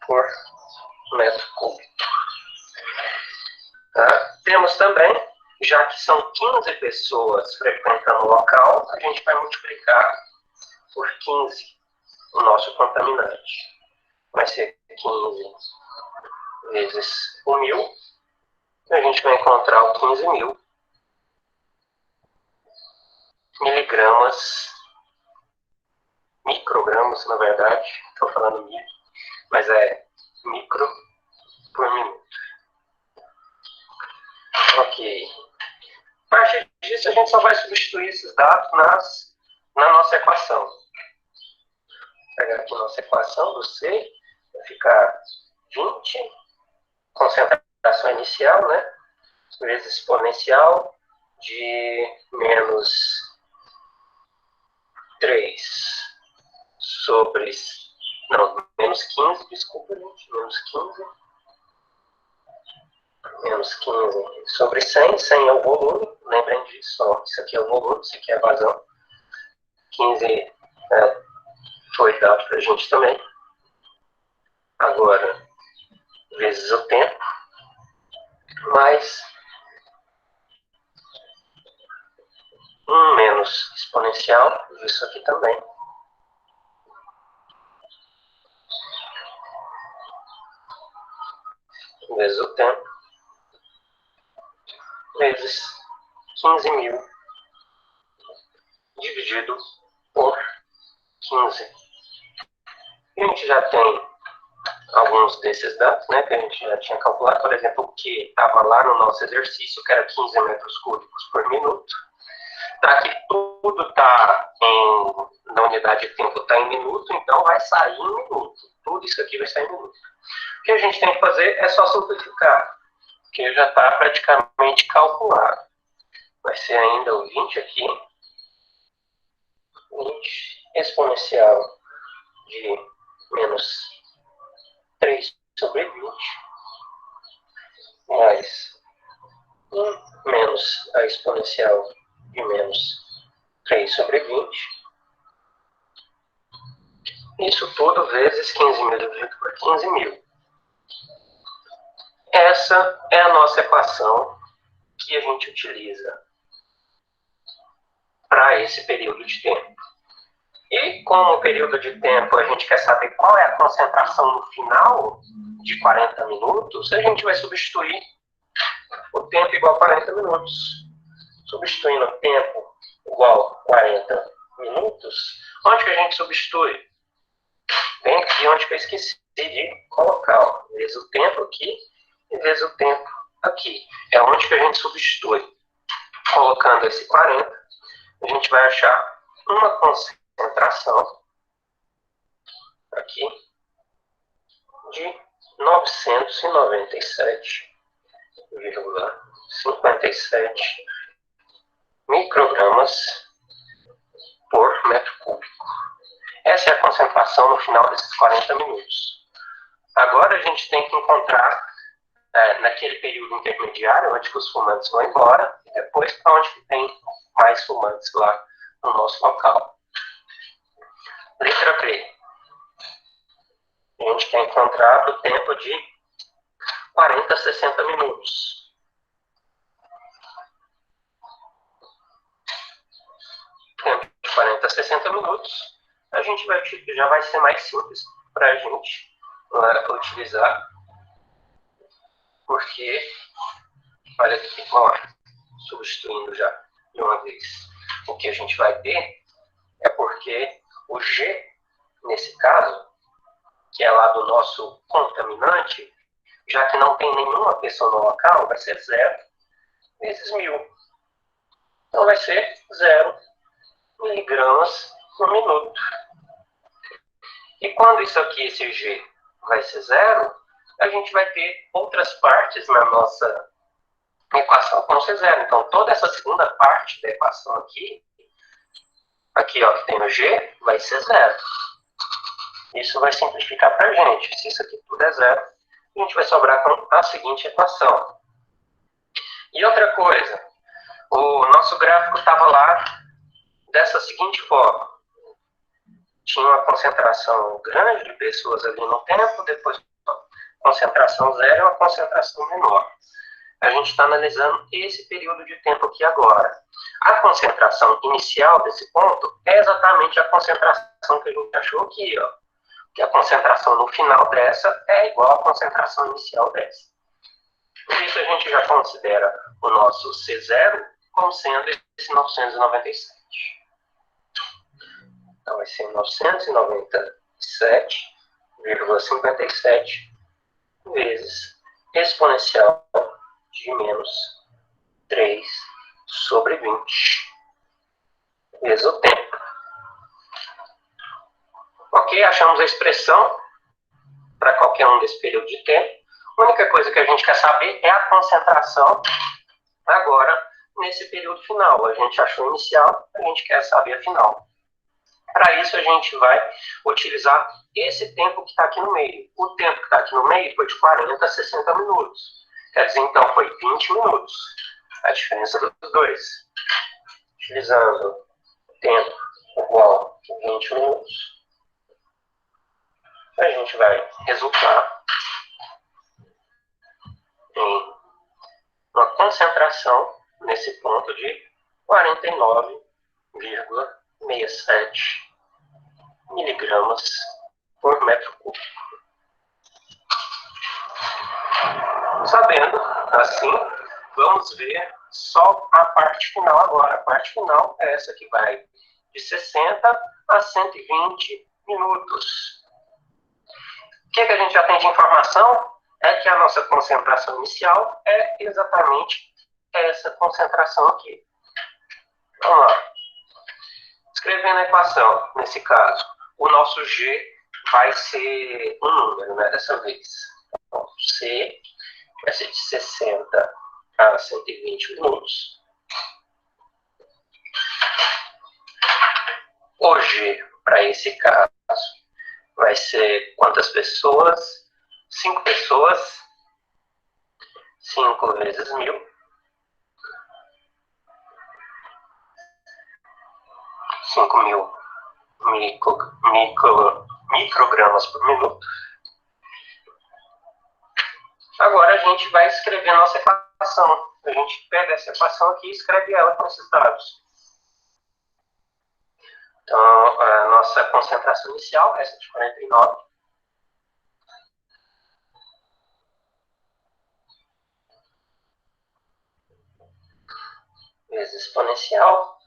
por metro cúbico. Tá? Temos também, já que são 15 pessoas frequentando o local, a gente vai multiplicar por 15 o nosso contaminante. Vai ser 15 vezes o 1000. A gente vai encontrar o 15.000 miligramas, microgramas, na verdade. Estou falando mil, mas é micro por minuto. Ok. A partir disso, a gente só vai substituir esses dados na nossa equação. Vou pegar aqui a nossa equação do C, vai ficar 20, concentração inicial, né? Vezes exponencial de menos 3 sobre... Não, menos 15, desculpa, gente. Menos 15 sobre 100. 100 é o volume, lembrem disso. Ó, isso aqui é o volume, isso aqui é a vazão. 15 foi dado para a gente também. Agora, vezes o tempo, mais 1 menos exponencial, isso aqui também. Vezes o tempo, vezes 15.000, dividido por 15. A gente já tem alguns desses dados, né, que a gente já tinha calculado. Por exemplo, o que estava lá no nosso exercício, que era 15 metros cúbicos por minuto. Aqui tudo está na unidade de tempo, está em minuto, então vai sair em minuto. Tudo isso aqui vai sair em minuto. O que a gente tem que fazer é só simplificar, porque já está praticamente calculado. Vai ser ainda o 20 aqui. 20 exponencial de menos 3 sobre 20, mais 1 menos a exponencial de menos 3 sobre 20. Isso tudo vezes 15.000 dividido por 15.000. Essa é a nossa equação que a gente utiliza para esse período de tempo. E como o período de tempo a gente quer saber qual é a concentração no final de 40 minutos, a gente vai substituir o tempo igual a 40 minutos. Substituindo o tempo igual a 40 minutos, onde que a gente substitui? Bem aqui onde que eu esqueci de colocar, ó, vezes o tempo aqui e vezes o tempo aqui. É onde que a gente substitui. Colocando esse 40, a gente vai achar uma concentração aqui de 997,57 microgramas por metro cúbico. Essa é a concentração no final desses 40 minutos. Agora a gente tem que encontrar, naquele período intermediário, onde que os fumantes vão embora, e depois para onde que tem mais fumantes lá no nosso local. Letra B. A gente quer encontrar o tempo de 40 a 60 minutos. Tempo de 40 a 60 minutos, a gente já vai ser mais simples para a gente utilizar, porque, olha aqui, vamos lá, substituindo já de uma vez. O que a gente vai ter é porque o G, nesse caso, que é lá do nosso contaminante, já que não tem nenhuma pessoa no local, vai ser 0 vezes 1000. Então vai ser 0 miligramas por minuto. E quando isso aqui, esse G, vai ser 0, a gente vai ter outras partes na nossa equação que vão ser 0. Então, toda essa segunda parte da equação aqui ó, que tem o G, vai ser 0. Isso vai simplificar para a gente. Se isso aqui tudo é 0, a gente vai sobrar com a seguinte equação. E outra coisa, o nosso gráfico estava lá dessa seguinte forma. Tinha uma concentração grande de pessoas ali no tempo, depois concentração 0 e uma concentração menor. A gente está analisando esse período de tempo aqui agora. A concentração inicial desse ponto é exatamente a concentração que a gente achou aqui, ó. Que a concentração no final dessa é igual à concentração inicial dessa. Por isso a gente já considera o nosso C0 como sendo esse 997. Então vai ser 997,57 vezes exponencial de menos 3 sobre 20 vezes o tempo. Ok, achamos a expressão para qualquer um desse período de tempo. A única coisa que a gente quer saber é a concentração agora nesse período final. A gente achou inicial, a gente quer saber a final. Para isso, a gente vai utilizar esse tempo que está aqui no meio. O tempo que está aqui no meio foi de 40 a 60 minutos. Quer dizer, então, foi 20 minutos. A diferença dos dois. Utilizando tempo igual a 20 minutos, a gente vai resultar em uma concentração nesse ponto de 49,67 miligramas por metro cúbico. Sabendo, assim, vamos ver só a parte final agora. A parte final é essa que vai de 60 a 120 minutos. O que a gente já tem de informação é que a nossa concentração inicial é exatamente essa concentração aqui. Vamos lá. Escrevendo a equação, nesse caso, o nosso G vai ser um número, né, dessa vez. Então, C vai ser de 60 a 120 minutos. O G, para esse caso, vai ser quantas pessoas? 5 pessoas. 5 vezes 1000. 5.000 microgramas por minuto. Agora a gente vai escrever a nossa equação. A gente pega essa equação aqui e escreve ela com esses dados. Então, a nossa concentração inicial é essa de 49. Vezes exponencial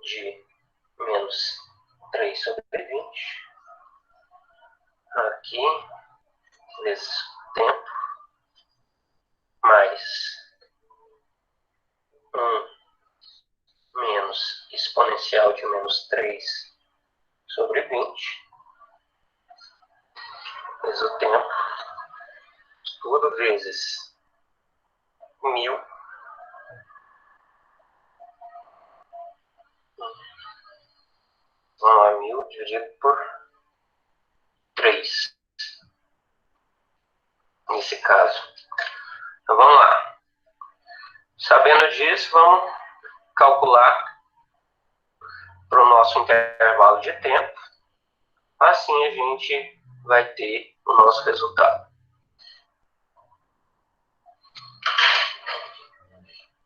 de menos 3 sobre 20. Aqui, vezes tempo, mais 1 menos exponencial de menos 3 sobre 20. Vezes o tempo, tudo vezes 1000. Vamos lá, 1000 dividido por 3. Nesse caso. Então, vamos lá. Sabendo disso, vamos calcular para o nosso intervalo de tempo. Assim a gente vai ter o nosso resultado.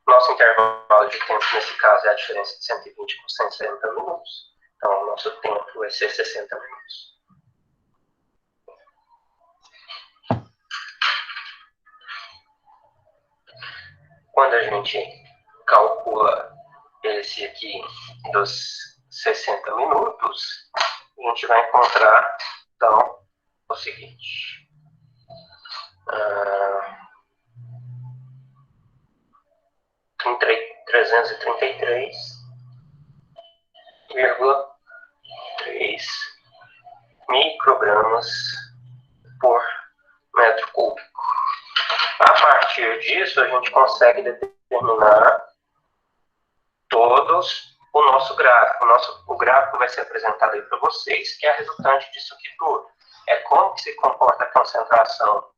Nosso intervalo de tempo, nesse caso, é a diferença de 120 por 160 minutos. Então, o nosso tempo vai ser 60 minutos. Quando a gente calcula esse aqui dos 60 minutos, a gente vai encontrar, então, o seguinte. 333,3 microgramas por metro cúbico. A partir disso, a gente consegue determinar todos o nosso gráfico. O gráfico vai ser apresentado aí para vocês, que é a resultante disso aqui tudo. É como que se comporta a concentração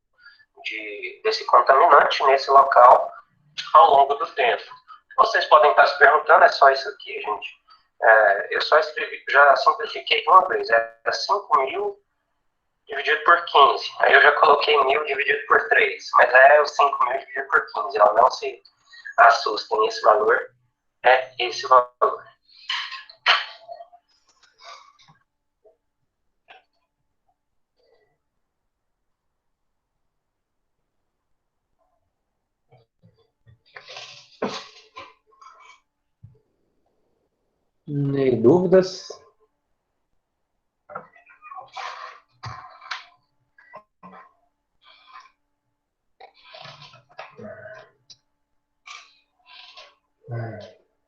desse contaminante nesse local ao longo do tempo. Vocês podem estar se perguntando, é só isso aqui, gente? Eu só escrevi, já simplifiquei uma vez, é 5.000 dividido por 15. Aí eu já coloquei 1.000 dividido por 3, mas é o 5.000 dividido por 15, ela não se assustem, esse valor é esse valor. Nem dúvidas?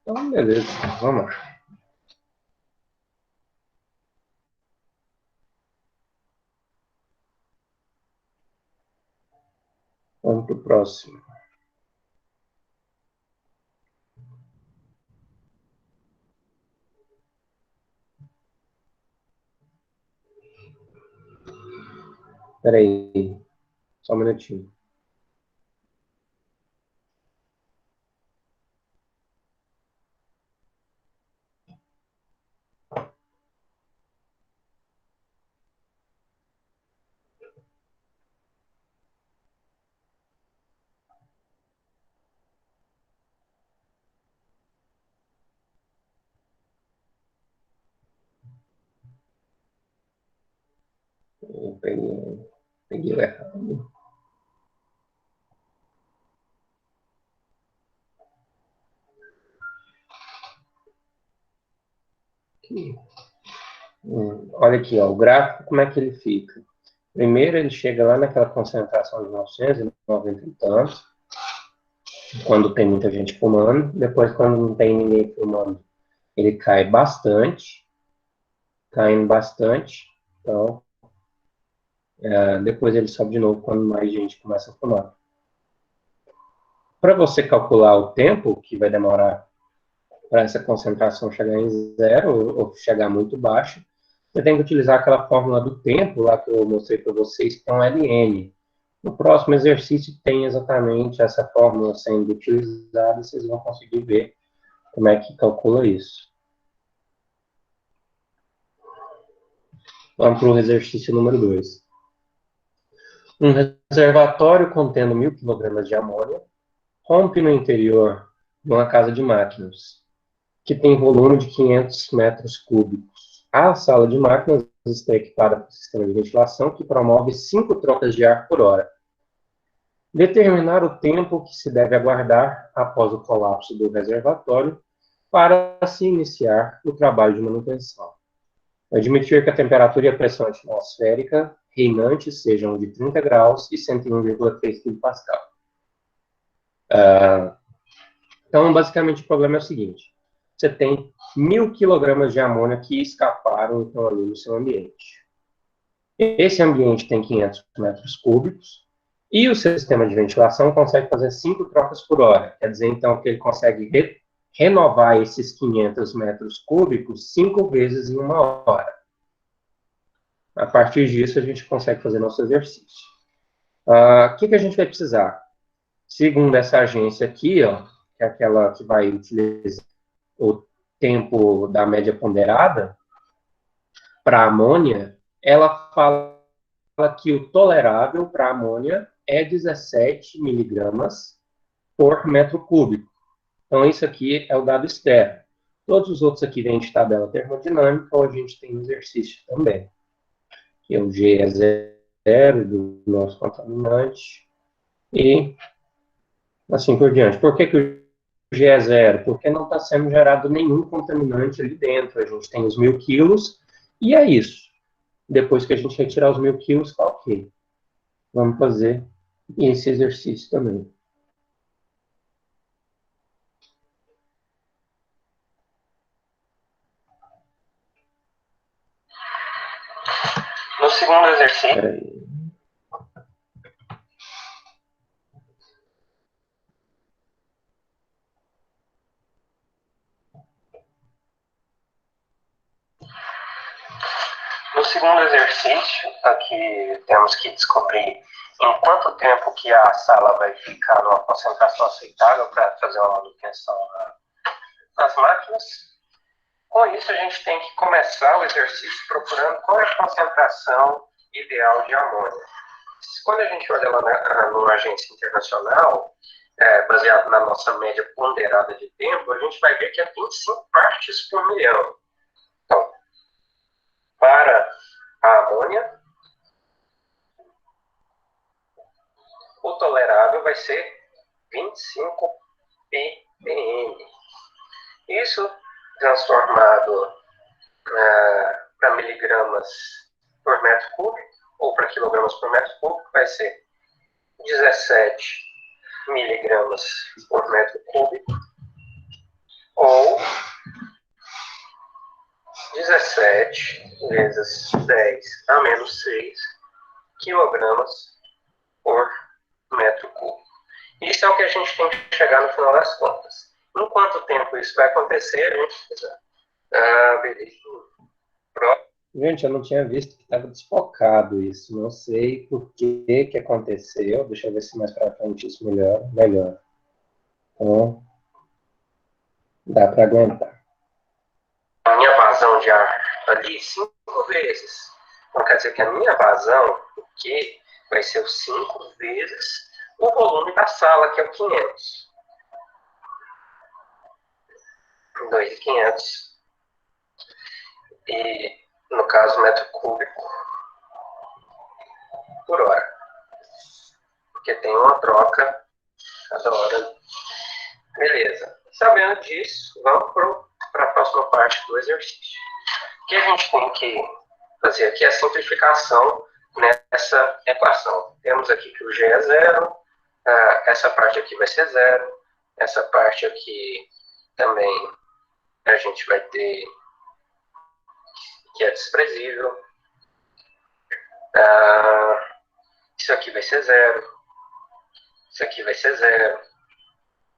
Então, beleza, vamos lá. Vamos para o próximo. Espera aí, só um minutinho. Eu peguei o errado. Aqui. Olha aqui, ó, o gráfico, como é que ele fica? Primeiro ele chega lá naquela concentração de 990 e tantos, quando tem muita gente fumando. Depois, quando não tem ninguém fumando, ele cai bastante, caindo bastante. Então, depois ele sobe de novo quando mais gente começa a fumar. Para você calcular o tempo que vai demorar para essa concentração chegar em zero ou chegar muito baixo, você tem que utilizar aquela fórmula do tempo lá que eu mostrei para vocês, que é um ln. No próximo exercício tem exatamente essa fórmula sendo utilizada, vocês vão conseguir ver como é que calcula isso. Vamos para o exercício número 2. Um reservatório contendo 1.000 kg de amônia rompe no interior de uma casa de máquinas, que tem volume de 500 metros cúbicos. A sala de máquinas está equipada com um sistema de ventilação que promove 5 trocas de ar por hora. Determinar o tempo que se deve aguardar após o colapso do reservatório para se iniciar o trabalho de manutenção. Admitir que a temperatura e a pressão atmosférica reinantes sejam de 30 graus e 101,3 kPa. Então, basicamente, o problema é o seguinte. Você tem 1.000 kg de amônia que escaparam, então, ali no seu ambiente. Esse ambiente tem 500 metros cúbicos e o sistema de ventilação consegue fazer 5 trocas por hora. Quer dizer, então, que ele consegue renovar esses 500 metros cúbicos 5 vezes em uma hora. A partir disso, a gente consegue fazer nosso exercício. O que a gente vai precisar? Segundo essa agência aqui, ó, que é aquela que vai utilizar o tempo da média ponderada, para amônia, ela fala que o tolerável para amônia é 17 miligramas por metro cúbico. Então, isso aqui é o dado externo. Todos os outros aqui vêm de tabela termodinâmica, ou a gente tem exercício também. Que o G é zero do nosso contaminante e assim por diante. Por que o G é zero? Porque não está sendo gerado nenhum contaminante ali dentro. A gente tem os 1.000 quilos e é isso. Depois que a gente retirar os 1.000 quilos, tá ok. Vamos fazer esse exercício também. No segundo exercício. No segundo exercício, aqui temos que descobrir em quanto tempo que a sala vai ficar numa concentração aceitável para fazer uma manutenção nas máquinas. Com isso, a gente tem que começar o exercício procurando qual é a concentração ideal de amônia. Quando a gente olha lá numa agência internacional, baseado na nossa média ponderada de tempo, a gente vai ver que é 25 partes por milhão. Então, para a amônia, o tolerável vai ser 25 ppm. Isso transformado para miligramas por metro cúbico, ou para quilogramas por metro cúbico, vai ser 17 miligramas por metro cúbico, ou 17 vezes 10 a menos 6 quilogramas por metro cúbico. Isso é o que a gente tem que chegar no final das contas. Em quanto tempo isso vai acontecer, a gente precisa beleza. Gente, eu não tinha visto que estava desfocado isso. Não sei por que aconteceu. Deixa eu ver se mais para frente isso melhor. Então, dá para aguentar. A minha vazão de ar ali 5 vezes. Então, quer dizer que a minha vazão, o que vai ser 5 vezes o volume da sala, que é o 500. 2.500. E, no caso, metro cúbico por hora. Porque tem uma troca cada hora. Beleza. Sabendo disso, vamos para a próxima parte do exercício. O que a gente tem que fazer aqui é a simplificação nessa equação. Temos aqui que o G é zero, essa parte aqui vai ser zero, essa parte aqui também a gente vai ter que é desprezível. Isso aqui vai ser zero, isso aqui vai ser zero.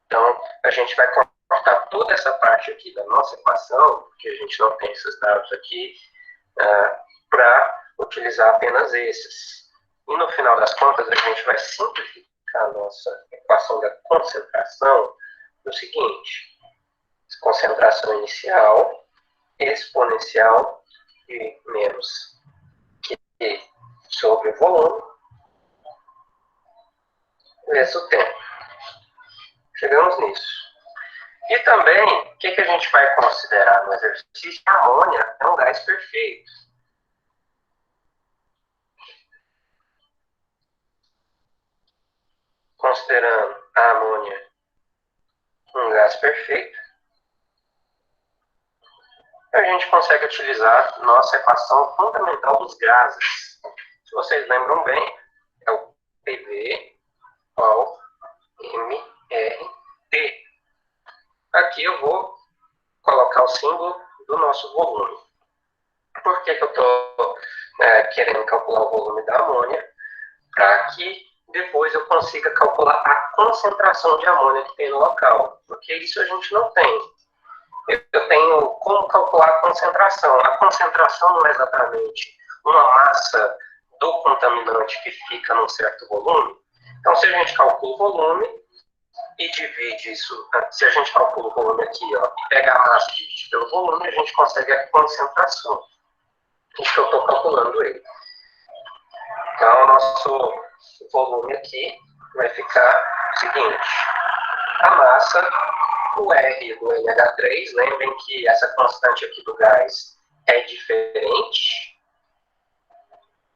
Então, a gente vai cortar toda essa parte aqui da nossa equação, porque a gente não tem esses dados aqui, para utilizar apenas esses. E no final das contas, a gente vai simplificar a nossa equação da concentração no seguinte: concentração inicial exponencial e menos Q sobre o volume vezes o tempo. Chegamos nisso. E também, o que a gente vai considerar no exercício? A amônia é um gás perfeito. Considerando a amônia um gás perfeito, a gente consegue utilizar nossa equação fundamental dos gases. Se vocês lembram bem, é o PV ao MRT. Aqui eu vou colocar o símbolo do nosso volume. Por que eu estou querendo calcular o volume da amônia? Para que depois eu consiga calcular a concentração de amônia que tem no local. Porque isso a gente não tem. Eu tenho como calcular a concentração. A concentração não é exatamente uma massa do contaminante que fica num certo volume. Então, se a gente calcula o volume e divide isso, se a gente calcula o volume aqui, ó, e pega a massa e divide pelo volume, a gente consegue a concentração. Isso que eu estou calculando ele. Então, o nosso volume aqui vai ficar o seguinte: a massa, o R do NH3, lembrem que essa constante aqui do gás é diferente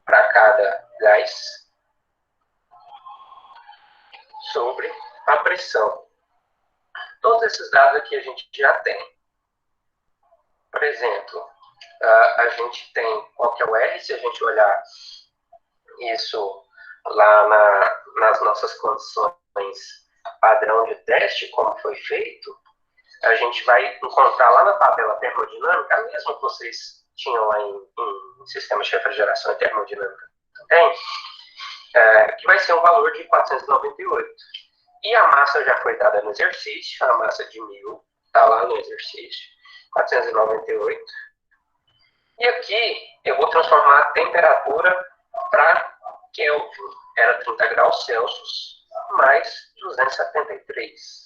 para cada gás, sobre a pressão. Todos esses dados aqui a gente já tem. Por exemplo, a gente tem qual que é o R, se a gente olhar isso lá nas nossas condições padrão de teste, como foi feito, a gente vai encontrar lá na tabela termodinâmica, a mesma que vocês tinham lá em sistemas de refrigeração e termodinâmica também, que vai ser um valor de 498. E a massa já foi dada no exercício, a massa de 1000, está lá no exercício, 498. E aqui eu vou transformar a temperatura para Kelvin, era 30 graus Celsius, mais 273.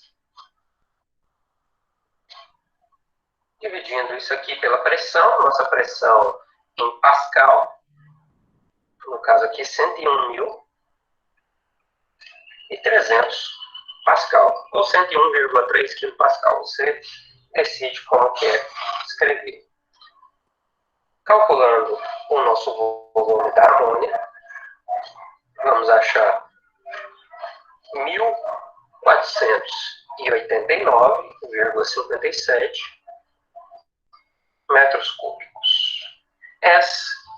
Dividindo isso aqui pela pressão, nossa pressão em Pascal, no caso aqui 101.300 Pascal, ou 101,3 kPa. Você decide como quer escrever. Calculando o nosso volume da amônia, vamos achar 1.489,57 metros cúbicos.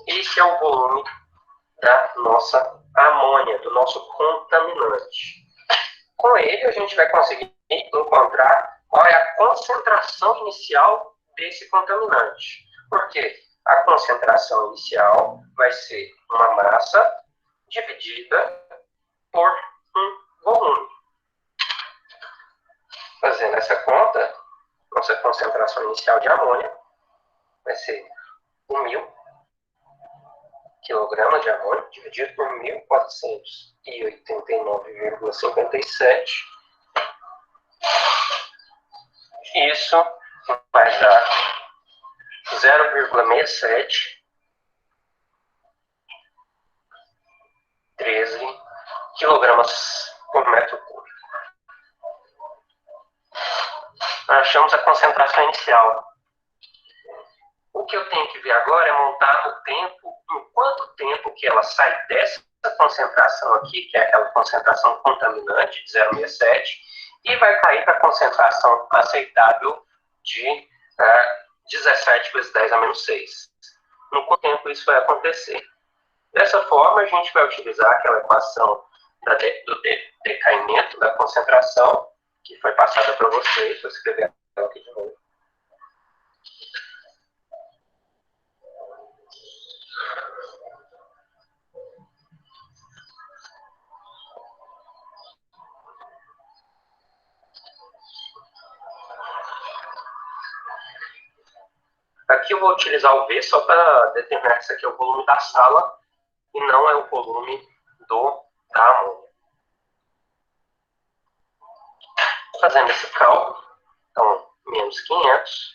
Esse é o volume da nossa amônia, do nosso contaminante. Com ele, a gente vai conseguir encontrar qual é a concentração inicial desse contaminante. Por quê? A concentração inicial vai ser uma massa dividida por um volume. Fazendo essa conta, nossa concentração inicial de amônia vai ser 1.000 kg de amônia dividido por 1.489,57. Isso vai dar 0,6713 kg por metro cúbico. Achamos a concentração inicial. O que eu tenho que ver agora é montar no tempo, em quanto tempo que ela sai dessa concentração aqui, que é aquela concentração contaminante de 0,67, e vai cair para a concentração aceitável de 17 vezes 10 a menos 6. No quanto tempo isso vai acontecer? Dessa forma, a gente vai utilizar aquela equação do decaimento da concentração, que foi passada para vocês. Vou escrever ela aqui de novo. Aqui eu vou utilizar o V só para determinar que isso aqui é o volume da sala e não é o volume da amônia. Fazendo esse cálculo, então, menos 500,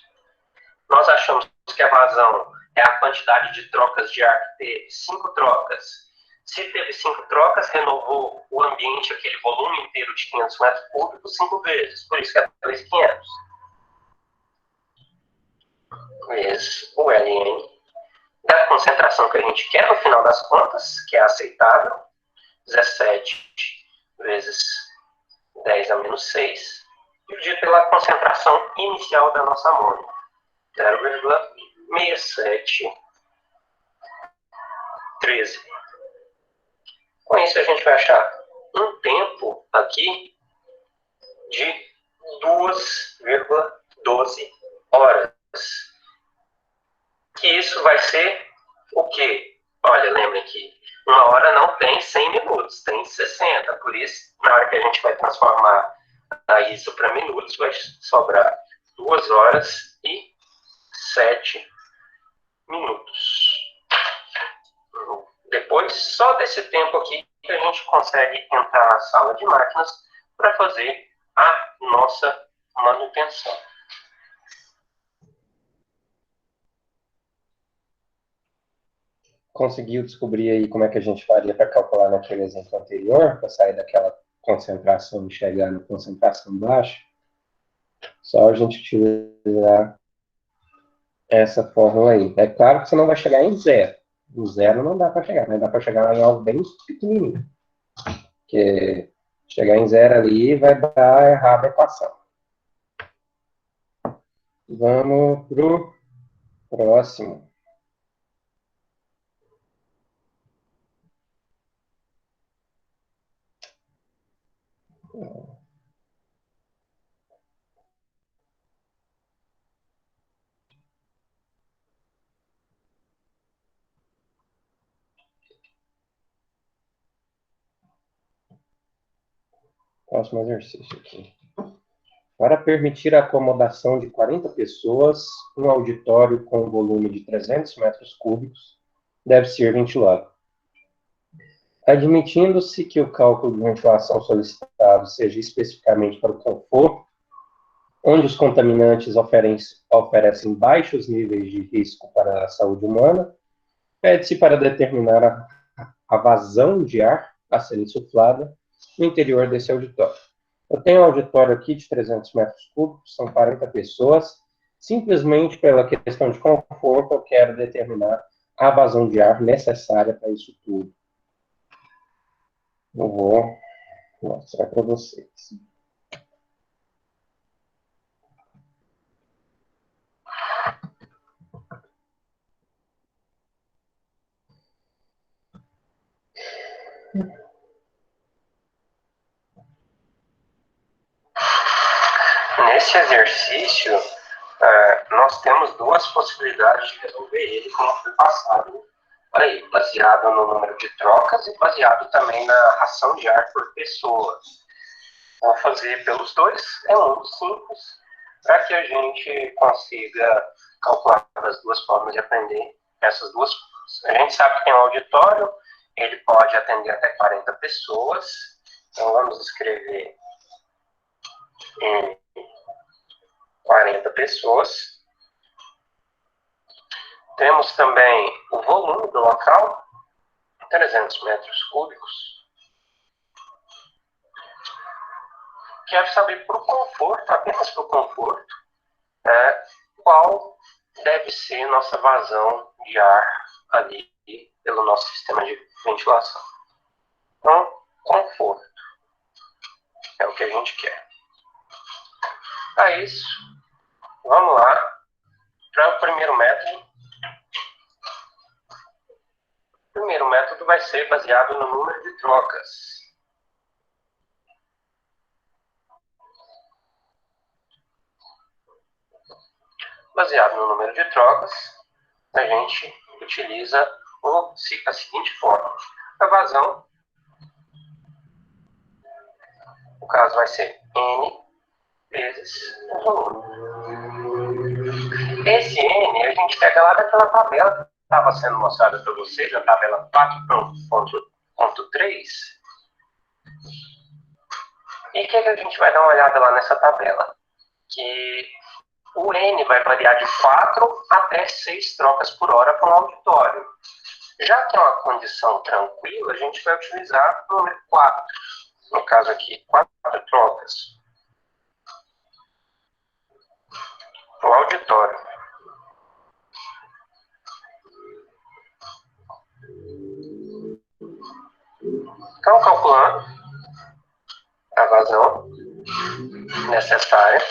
nós achamos que a vazão é a quantidade de trocas de ar que teve, 5 trocas. Se teve 5 trocas, renovou o ambiente, aquele volume inteiro de 500 metros cúbicos, 5 vezes. Por isso que é 2.500. Vezes o Ln da concentração que a gente quer no final das contas, que é aceitável, 17 vezes 10 a menos 6, dividido pela concentração inicial da nossa amônia, 0,6713. Com isso, a gente vai achar um tempo aqui de 2,12 horas. Que isso vai ser o quê? Olha, lembrem que uma hora não tem 100 minutos, tem 60. Por isso, na hora que a gente vai transformar isso para minutos, vai sobrar 2 horas e 7 minutos. Depois, só desse tempo aqui, que a gente consegue entrar na sala de máquinas para fazer a nossa manutenção. Conseguiu descobrir aí como é que a gente faria para calcular naquele exemplo anterior, para sair daquela concentração e chegar na concentração baixa? Só a gente utilizar essa fórmula aí. É claro que você não vai chegar em zero. Em zero não dá para chegar, mas dá para chegar em algo bem pequenininho. Porque chegar em zero ali vai dar errado a equação. Vamos para o próximo. Próximo exercício aqui. Para permitir a acomodação de 40 pessoas, um auditório com volume de 300 metros cúbicos deve ser ventilado. Admitindo-se que o cálculo de ventilação solicitado seja especificamente para o conforto, onde os contaminantes oferecem baixos níveis de risco para a saúde humana, pede-se para determinar a vazão de ar a ser insuflada no interior desse auditório. Eu tenho um auditório aqui de 300 metros cúbicos, são 40 pessoas. Simplesmente pela questão de conforto, eu quero determinar a vazão de ar necessária para isso tudo. Eu vou mostrar para vocês. Nesse exercício, nós temos duas possibilidades de resolver ele, como foi passado aí, baseado no número de trocas e baseado também na ração de ar por pessoa. Vou fazer pelos dois, é muito simples, para que a gente consiga calcular das duas formas e aprender essas duas formas. A gente sabe que tem um auditório, ele pode atender até 40 pessoas, então vamos escrever 40 pessoas. Temos também o volume do local, 300 metros cúbicos. Quero saber para o conforto, apenas para o conforto, qual deve ser nossa vazão de ar ali pelo nosso sistema de ventilação. Então, conforto é o que a gente quer. Para isso, vamos lá para o primeiro método. O primeiro método vai ser baseado no número de trocas. Baseado no número de trocas, a gente utiliza a seguinte forma. A vazão, no caso, vai ser N vezes o volume. Esse N a gente pega lá daquela tabela que estava sendo mostrada para vocês, a tabela 4.3. E o que a gente vai dar uma olhada lá nessa tabela? Que o N vai variar de 4 até 6 trocas por hora para um auditório. Já que é uma condição tranquila, a gente vai utilizar o número 4. No caso aqui, 4 trocas. O auditório. Então, calculando a vazão necessária,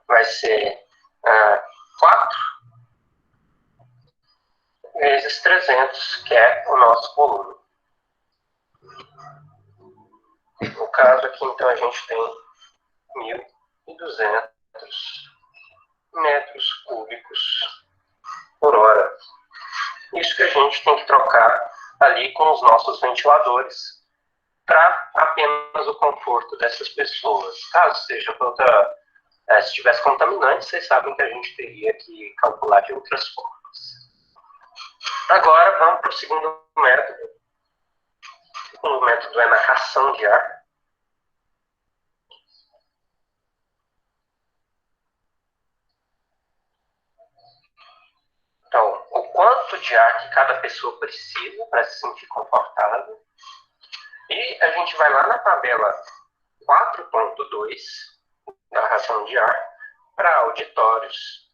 vai ser 4 vezes 300, que é o nosso volume. No caso aqui, então, a gente tem 1.200 metros cúbicos por hora. Isso que a gente tem que trocar ali com os nossos ventiladores para apenas o conforto dessas pessoas. Caso seja se tivesse contaminante, vocês sabem que a gente teria que calcular de outras formas. Agora, vamos para o segundo método. O segundo método é na ração de ar. Então, o quanto de ar que cada pessoa precisa para se sentir confortável. E a gente vai lá na tabela 4.2 da ração de ar para auditórios.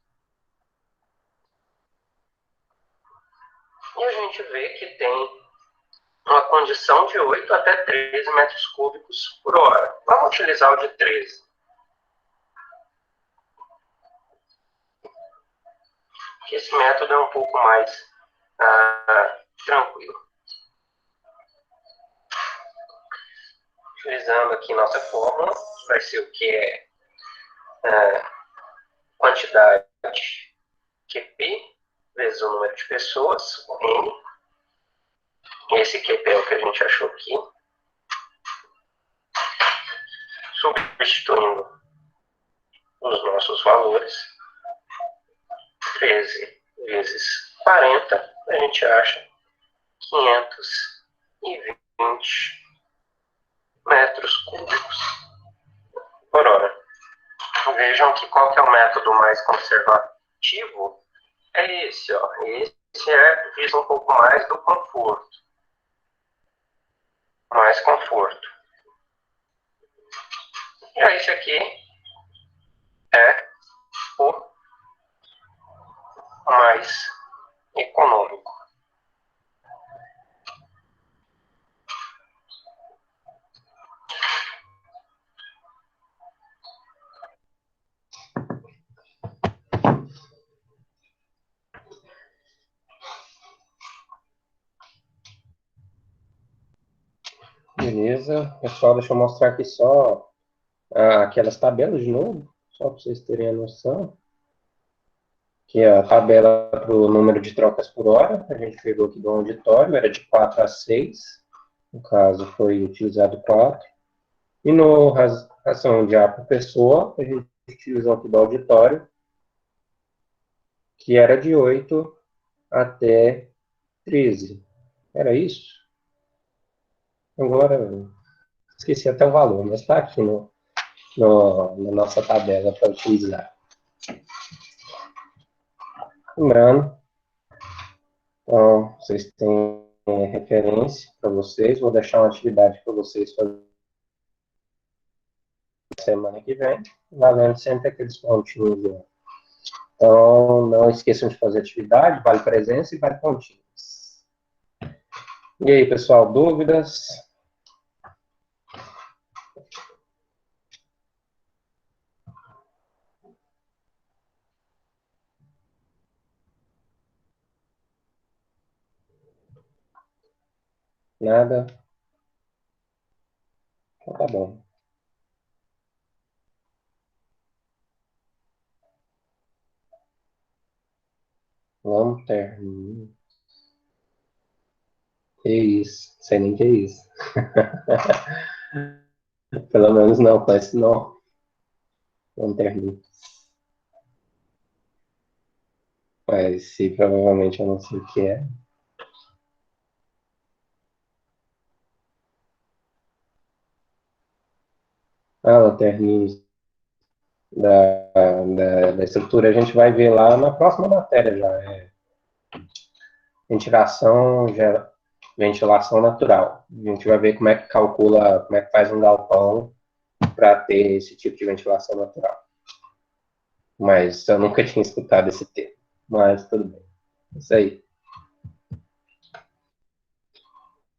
E a gente vê que tem uma condição de 8 até 13 metros cúbicos por hora. Vamos utilizar o de 13. Que esse método é um pouco mais tranquilo. Utilizando aqui nossa fórmula, vai ser o que é quantidade QP vezes o número de pessoas, o N. Esse QP é o que a gente achou aqui. Substituindo os nossos valores, 13 vezes 40, a gente acha 520 metros cúbicos por hora. Vejam que qual que é o método mais conservativo? É esse, ó. Esse visa um pouco mais do conforto. Mais conforto. E aí, esse aqui é o mais econômico. Beleza. Pessoal, deixa eu mostrar aqui só aquelas tabelas de novo, só para vocês terem a noção. Que é a tabela para o número de trocas por hora, a gente pegou aqui do auditório, era de 4 a 6, no caso foi utilizado 4. E no ração de ar por pessoa, a gente utilizou aqui do auditório, que era de 8 até 13. Era isso? Agora, esqueci até o valor, mas está aqui na nossa tabela para utilizar. Lembrando, então, vocês têm referência para vocês, vou deixar uma atividade para vocês fazerem semana que vem, valendo sempre aqueles pontinhos. Então, não esqueçam de fazer atividade, vale presença e vale pontinhos. E aí, pessoal, dúvidas? Nada? Então, tá bom. Vamos ter. Que isso, sei nem que é isso. Pelo menos não, parece não. Vamos ter. Mas se provavelmente eu não sei o que é. Lanterninhas da estrutura a gente vai ver lá na próxima matéria já. Ventilação natural. A gente vai ver como é que calcula, como é que faz um galpão para ter esse tipo de ventilação natural. Mas eu nunca tinha escutado esse termo. Mas tudo bem. Isso aí.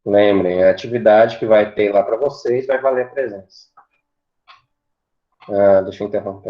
Lembrem, a atividade que vai ter lá para vocês vai valer a presença. Deixa eu interromper.